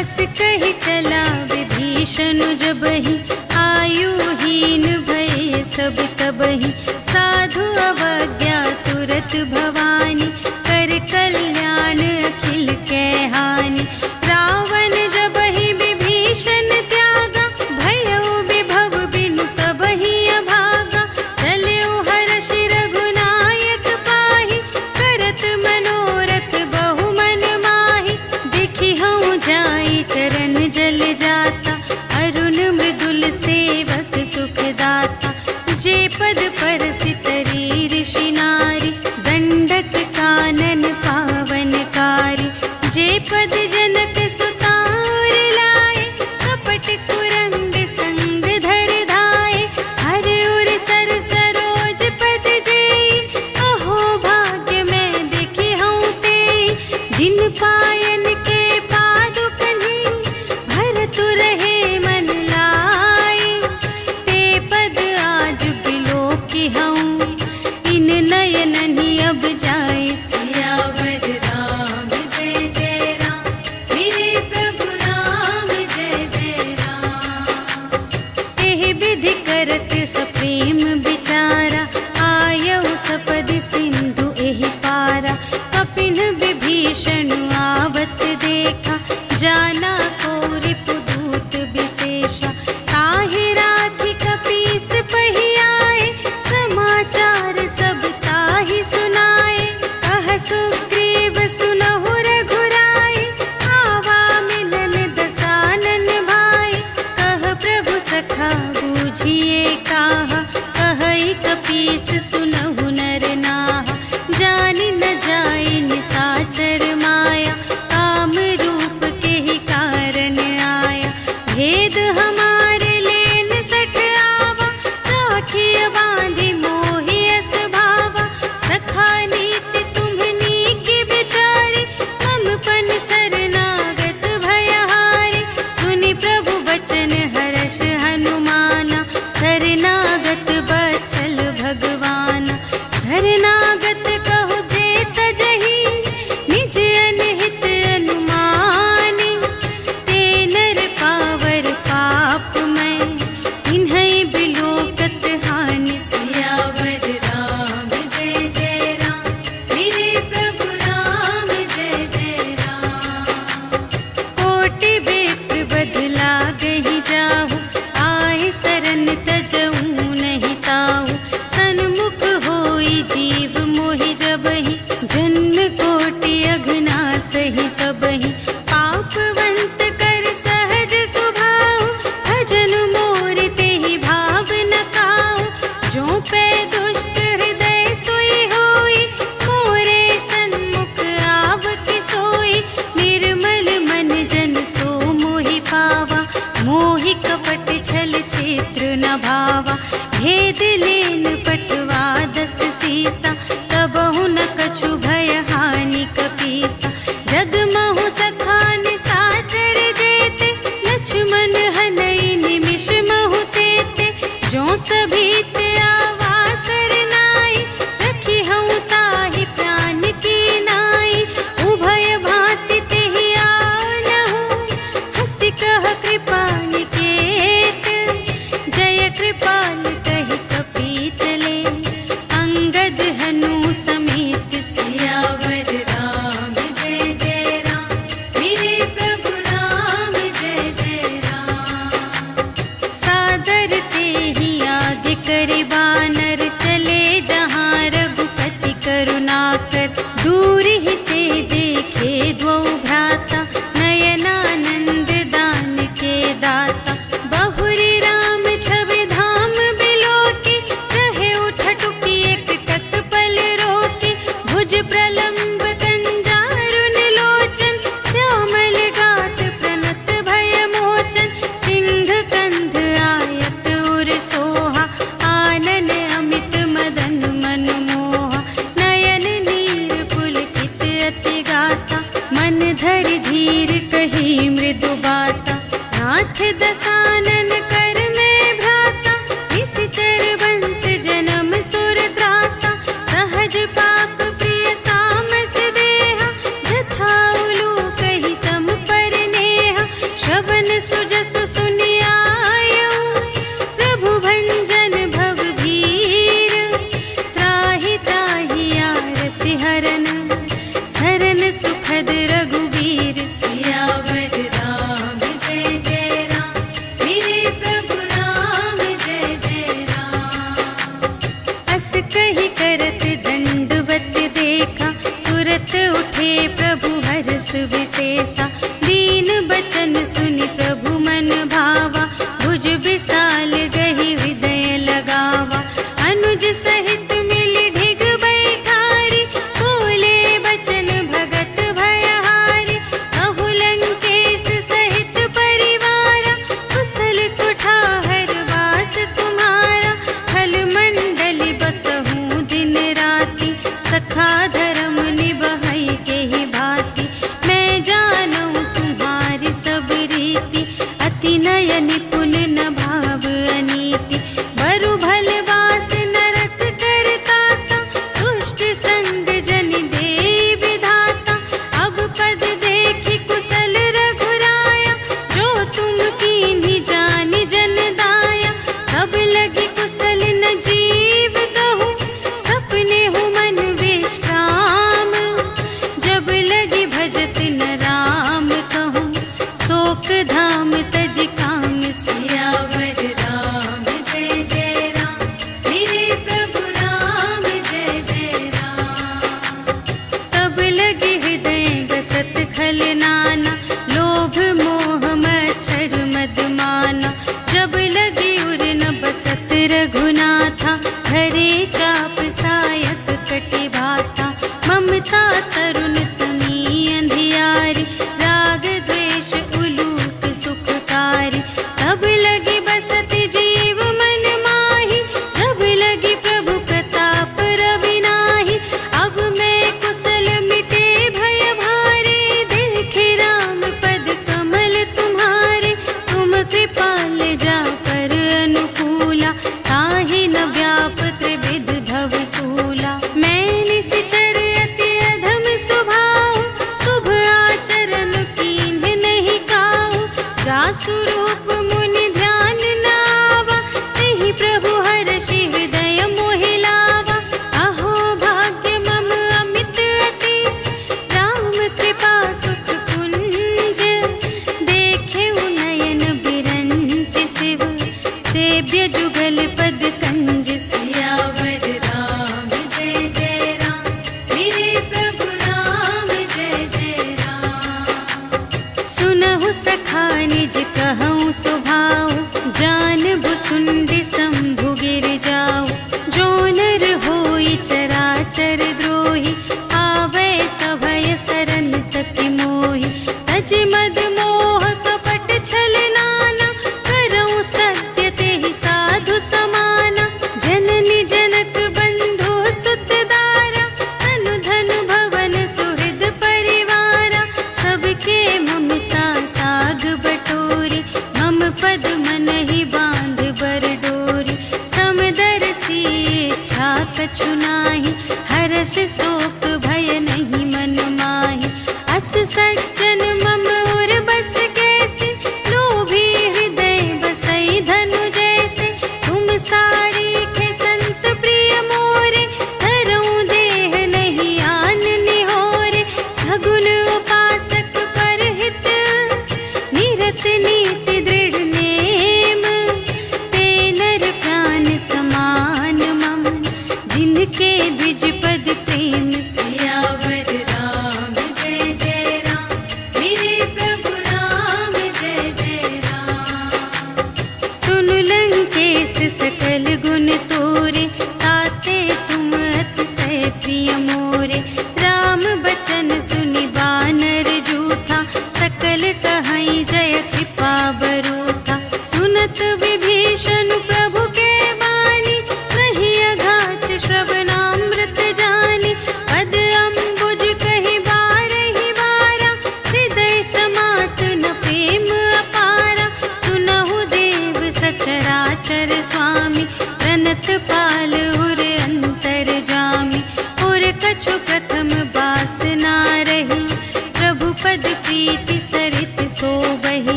अस कहि चला विभीषण जबहि, आयुहीन भये सब तबहि। साधु अवज्ञा तुरत भवानी, कर कल्याण अखिल कै हानि। रावण जबहि विभीषण त्यागा, भयउ विभव बिनु तबहि अभागा। चलउ हर्षि रघुनायक पाहि, करत मनोरथ बहु मन माहि। देखि हऊँ जाई चरण जल जाता, अरुण मृदुल सेवक सुखदाता। जे पद परसितरी ऋषि नारी, दंडक कानन पावनकारी। जे पद जनक सुतार लाए, कपट कुरंग संग धर धाये। हर उर सर सरोज पद जेई, अहो भाग्य मैं देखी हूँ तेई। जिन पायन के पादुक नी, भरतु रहे मन लाए। ते पद आज बिलोकी हूँ, इन नयननि अब जाए। सियावर राम जय जय राम, मेरे प्रभु राम जय जय राम। एहि विधि करत सप्रेम विचारा, आयउ सपदि सिंधु एहि पारा। कपिन विभीषण आवत देखा, जाना को रिपुदूत विशेषा। ताहि राखि कपीस पहि आए, समाचार सब ताहि सुनाए। कबहु न कछु भय हानि कपीसा। जगमहु सखान साचर जेते, लक्ष्मण हनई निमिष महु तेते। जो सभी ते आवासर नाई, रखी हूँ ताहि प्राण की नाई। उभय भांति तेहि आनहु, हंसि कह कृपा निकेत। जय कृपाल कहि कपी चले, अंगद हनु समेत सियावर रामचंद्र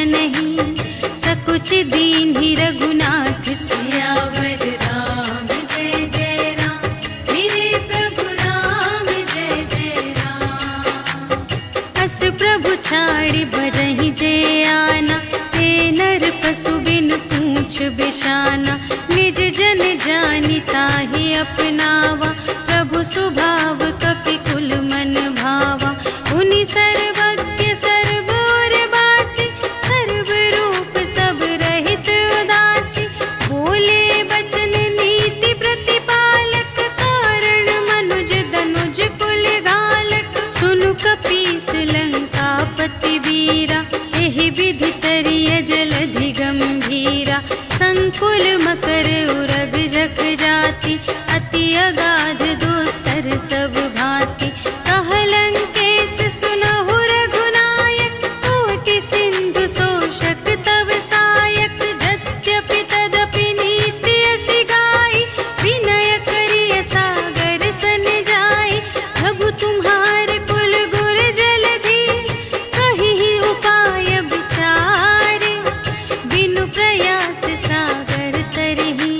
नहीं, सकुच दीन ही रघुनाथ सियावर राम जय जय राम, मेरे प्रभु राम जय जय राम। अस प्रभु छाड़ी भजहि जे आना, ते नर पशु बिन पूछ बिशाना। निज जन जानि ताहि अपनावा, प्रभु सुभाव कपि कुल मन भावा। उनि सर्वज्ञ सर्व और बासी, सर्व रूप सब रहित उदासी। बोले बचन नीति प्रतिपालक, कारण मनुज दनुज कुल घालक। सुनु कपीस लंकापति वीरा, एहि विधि तरिय जलधि गंभीरा। संकुल मकर उरग जग जाति, अति अगाध दोस्तर सब भांति। कहलंकेश सुनहु रघुनायक, कोटि सिंधु शोषक तव सायक। यद्यपि तदपि नीति असि गाई, विनय करिय सागर सन जाई। प्रभु तुम्हार कुल गुर जलधि, कहिहि उपाय विचारे। बिनु प्रयास सागर तरहि,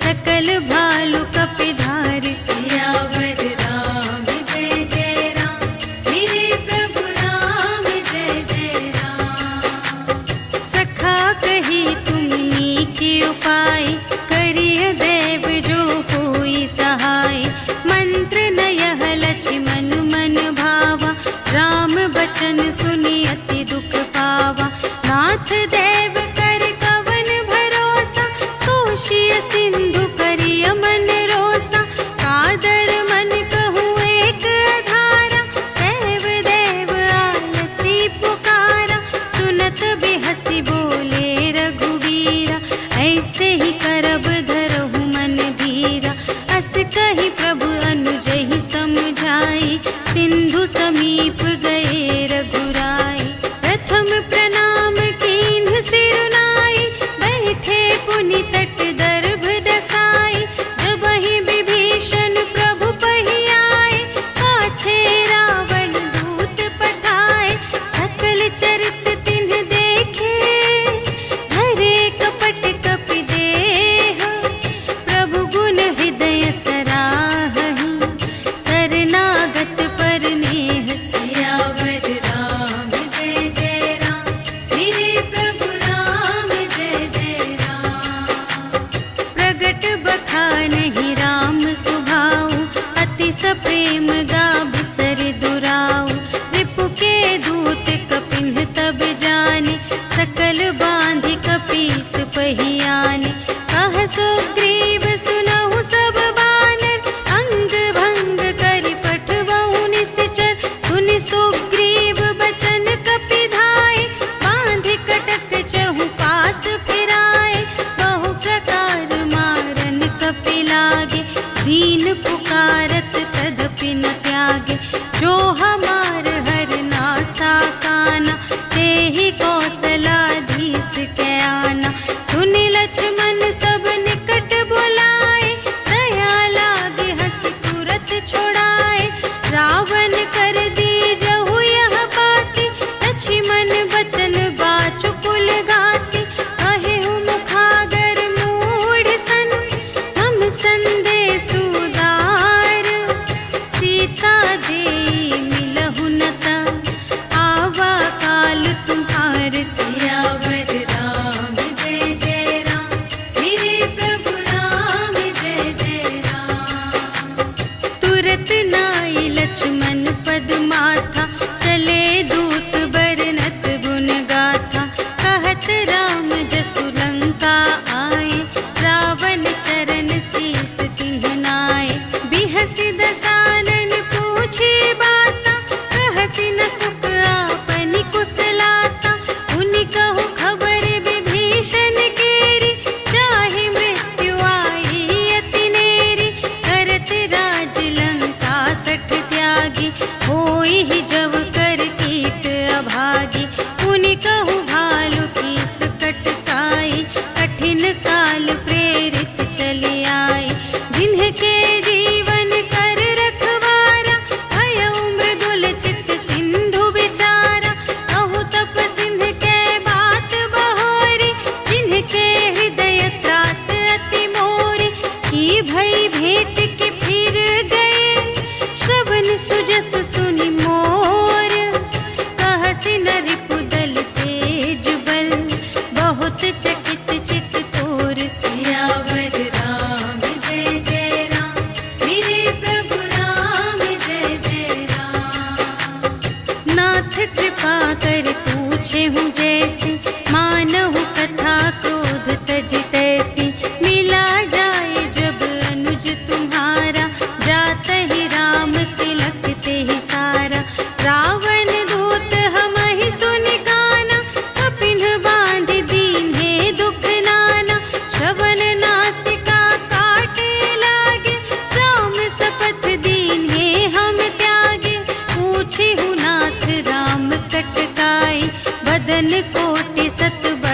सकल भालु कपिधारि। सियावर राम जय जय राम, मेरे प्रभु राम जय जय राम। सखा कही तुमनी के उपाय, करिय देव जो होई सहाय। मंत्र नयह लक्ष्मण मन भावा, राम बचन सुनि अति दुख पावा। नाथ देव कर कवन भरोसा, सोषिय सिंधु करिय मन रोसा। कादर मन कहूँ एक धारा, देव देव आलसी पुकारा। सुनत बिहसी बोले रघुवीरा, ऐसे ही करब धरहु मन धीरा। अस कही प्रभु अनुजहि समझाई, सिंधु समीप गए रघुराई। प्रथम प्रणाम कीन्ह सिरुनाई, बैठे पुनि तट दर्भ दसाई। जबहि विभीषण प्रभु पहियाए, पाछे रावण दूत पठाए। सकल चरित तिन्ह देखे, धरे कपट कपि देह।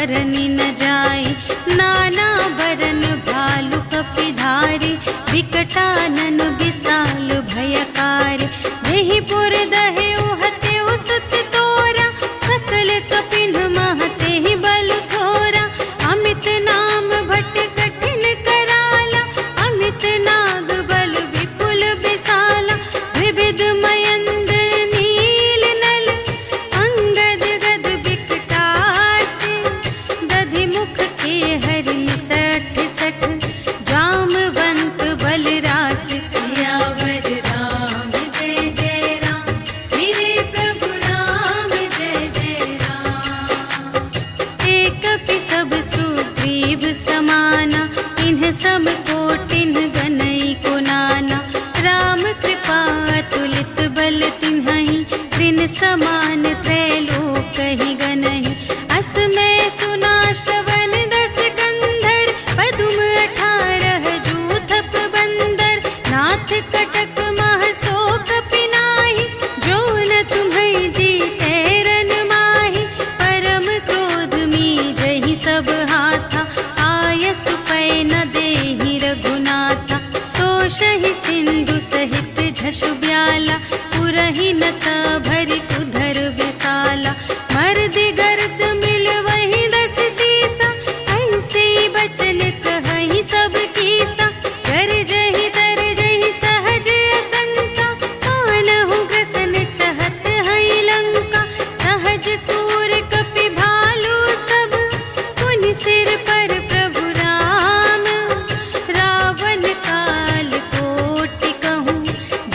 भरनी न जाई। नाना बरन भालु कपिधारी, विकटानन विशाल भयकारी। देहि पुर दहे उहते उसत तोरा, सकल कपिन महते ही बलु थोरा। अमित नाम भट कठिन कराला, अमित नाग बल विपुल विशाला। विविध मयंद्र नील नल, अंगद गद विकटासी। दधि मुख के हरि सठ सठ, जामवंत बलरासी। सियावर राम जय जय राम, मेरे प्रभु राम जय जय राम। एक कपि सब सुग्रीव समाना, इन्ह सब कोटिन्ह गनई को नाना। राम कृपा अतुलित बल तिन्हहि, त्रिन समान त्रैलोक ही गनहि। अस मैं सुना श्रवण दस कंधर, पदुम 18 जूथप बंदर। नाथ कटक मह शोक पिनाहि, जो न तुम्हें जीते रन माहि। परम क्रोध मीजहि सब हाथा, आयसु पै न देहि रघुनाथा। सोषहि सिंधु सहित झषु ब्याला, पुरहि नत भरि उधर विशाला। मर्दि गर्द मिल वही 10 सीसा, ऐसे बचन कहहि सब कीसा। गरजहि तरजहि सहज असंका, मानहु ग्रसन चहत हई लंका। सहज सूर कपि भालु सब, पुनि सिर पर प्रभु राम। रावण काल कोटि कहूँ,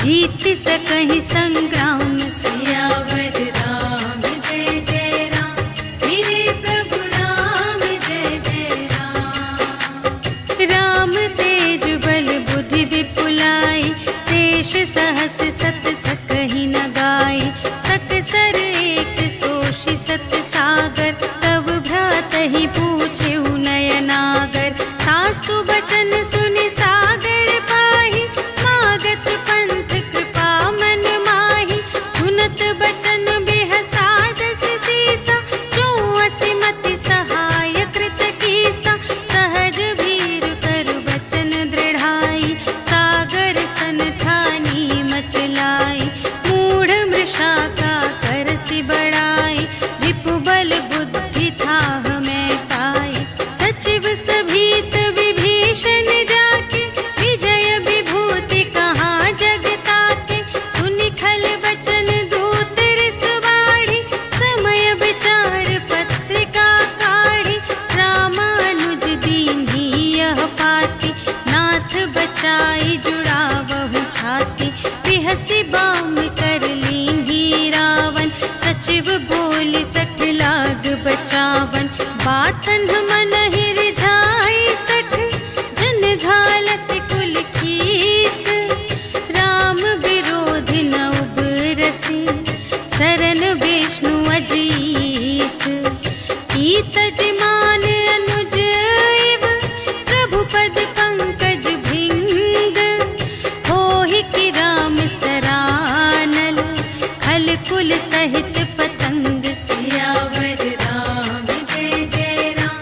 जीत सकहि संग्राम। सियावर राम जय जय राम, मेरे प्रभु राम जय जय राम। राम तेज बल बुद्धि विपुलाई, शेष सहस सत सकहि न गाई। सकसर एक सोषि सत सागर, तब भ्रातहि पूछेउ नयनागर। सासु बचन सुनि सागर पाहि, मागत पंथ कृपा मन माहि। सुनत बचन बेहसादस सीसा, जो असिमति सहाय कृत कीसा। सहज भीर कर बचन दृढ़ाई, सागर सन ठानी मचलाई। मूढ़ मृषा का करसि बड़ाई, रिपु बल बुद्धि थाह मैं पाई। सचिव सभीत विभीषण जाके, विजय विभूति कहाँ जग ताके। सुनि खल बचन दूत रिस बाढ़ी, समय विचार पत्रिका काढ़ी। रामानुज दीन्ही यह पाती, नाथ बचाई जुड़ावहु छाती। बिहसि बाम कर लीन्ही रावण, सचिव बोलि 60 लाग बचावन। बातन मन रिझाई 60, जन घालसि कुल कीस। राम विरोधि न उबरसि, शरण विष्णु अजीस। ईतज मान अनुज इव, प्रभु पद पंकज भृंग। होहि कि राम सरानल, खल कुल सहित पतंग। सियावर राम जय जय राम,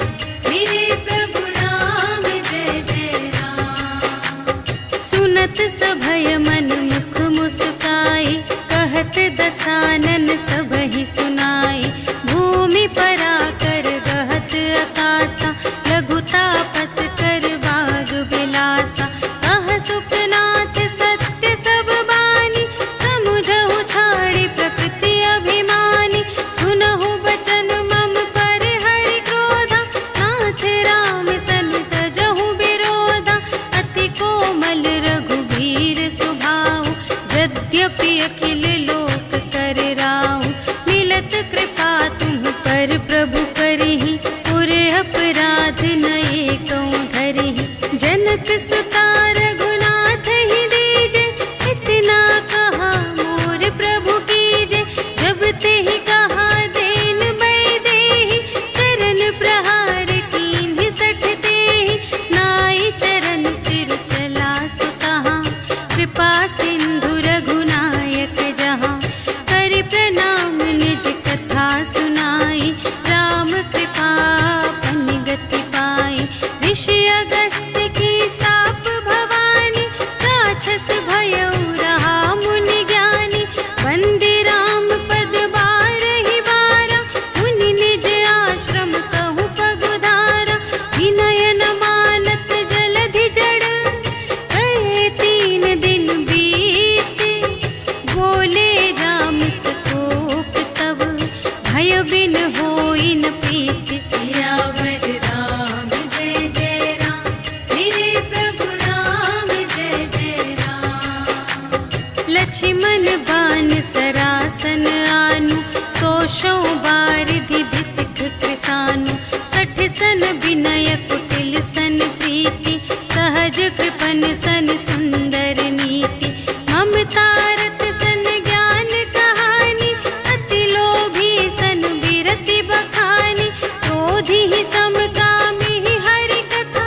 सन विनय कुटिल सन प्रीति, सहज कृपन सन सुंदर नीति, ममता रत सन ज्ञान कहानी, अति लोभी सन विरति बखानी, क्रोधी ही समकामी ही हरि कथा,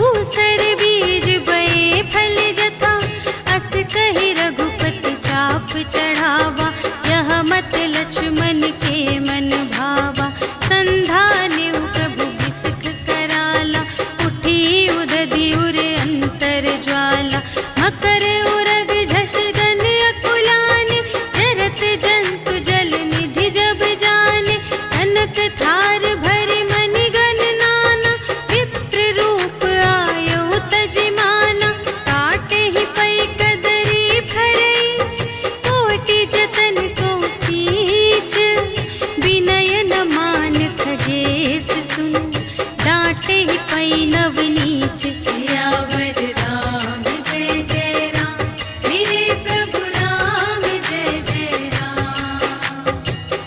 ऊसर बीज बये फल जथा, अस कहि रघुपति चाप चढ़ावा, यह मत लक्ष्मण के मन भावा, संधान्यु प्रभु बिसख कराला, उठी उदधि उर अंतर ज्वाला, मकर उरग झष गन अकुलाने, जरत जंतु जल निधि जब जाने, कनक थार भरि मनि गण नाना, विप्र रूप आयु तजिमाना, काटे ही पै कदरी फरई, कोटि जतन को सींच, विनय न मान खगेश सुन, डांटे ही पै नवनीच। सियावर राम जय जय राम, मेरे प्रभु राम जय जय राम।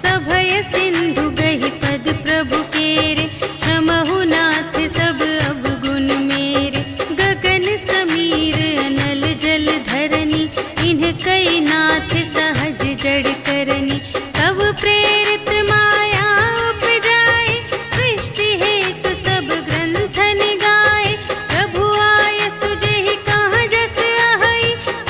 सभय सिंधु गहि पद प्रभु केरे, क्षमहु नाथ सब अवगुण मेरे, गगन समीर अनल जल धरनी, इन्ह कई नाथ सहज जड़ करनी, तब प्रेरित माया उपजाए, सृष्टि हेतु सब ग्रंथ निगाए, प्रभु आय सुजेहि कहाँ जस अहै,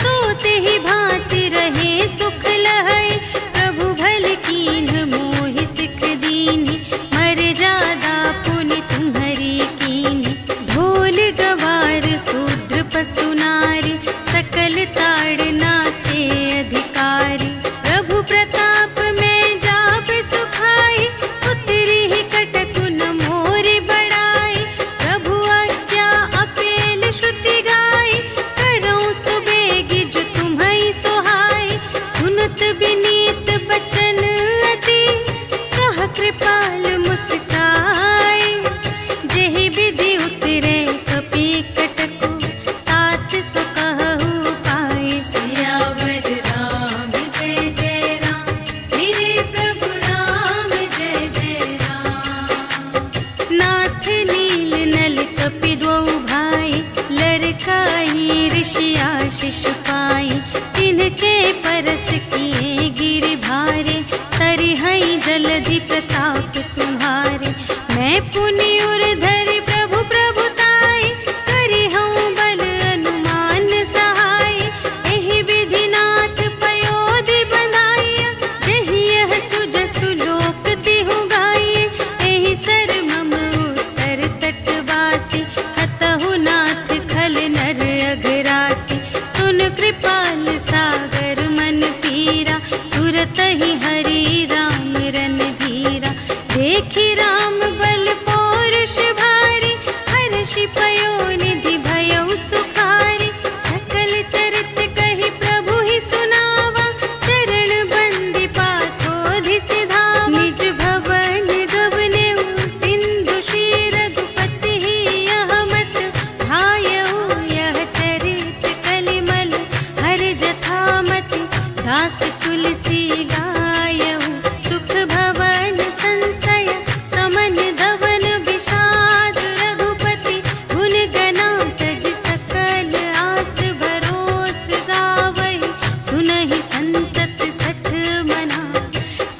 सोते ही भांति रहे सुख लहै, प्रभु भल कीन्ह मोहि सिख दीन्हि, मर्यादा पुनि तुम्हरी कीन्हि, ढोल गवार शूद्र पशु नारी, सकल ताड़ना के अधिकारी, प्रभु प्रताप में जाप सुखाई, उतरी ही कटकु न मोरि बड़ाई, प्रभु आज्ञा अपेल श्रुति गाई, करऊँ सुबेगी जो तुम्है सोहाई, सुनत विनीत बचन अति, कह कृपाल मुस्काई, जेहि विधि उतरे कपि कटकु, तात सो कहु पाई। सियावर राम जय जय राम, मेरे प्रभु राम जय जय राम। नाथ नील नल कपि द्वौ भाई, लरकाई ऋषि आशीष पाई, तिनके परस किए गिर भारे, तरिहै जलधि प्रताप तुम्हारे, मैं पुनि उर धरि प्रभु प्रभुताई, करिहऊँ बल अनुमान सहाय, एहि विधि नाथ पयोधि बंधाइया, जेहि यह सुजसु लोक तिहु गाइए, एहि सर मम उत्तर तटवासी, हतहु नाथ खल नर अघरासी, सुन कृपाल सागर मन पीरा, तुरत ही हरि राम रन धीरा, देखि राम बल पौरुष भारी, हर्षि पयोनिधि भयउ सुखारी, सकल चरित कहि प्रभु ही सुनावा, चरण बंदी पाथोधि सिधावा, निज भवन गवनेउ सिंधु श्री रघुपति ही यह मत भायउ, यह चरित कलिमल हर जथामति, दास तुलसी गायउ, सुख भवन संशय समन धवन विषाद, रघुपति गुण गना तज सकल आस भरोस गावहि, सुनहि संतत सठ मना,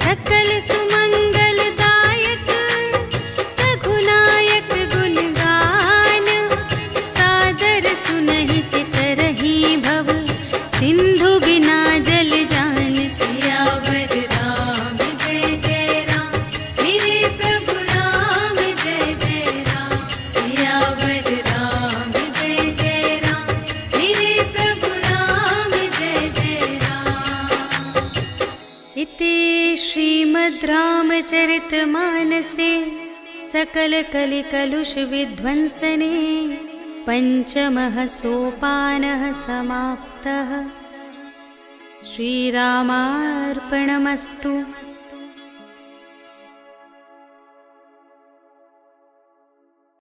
सकल सुमंगल दायक, रघुनायक गुण गान, सादर सुनहि तितरहि भव, सिंधु बिना जल जान। सियावर राम जय जय राम, मेरे प्रभु राम जय जय राम। सियावर राम जय जय राम, मेरे प्रभु राम जय जय राम। इति श्रीमद् रामचरितमानसे सकल कलि कलुष विध्वंसने पंचमः सोपानः समाप्तः। श्रीरामार्पणमस्तु।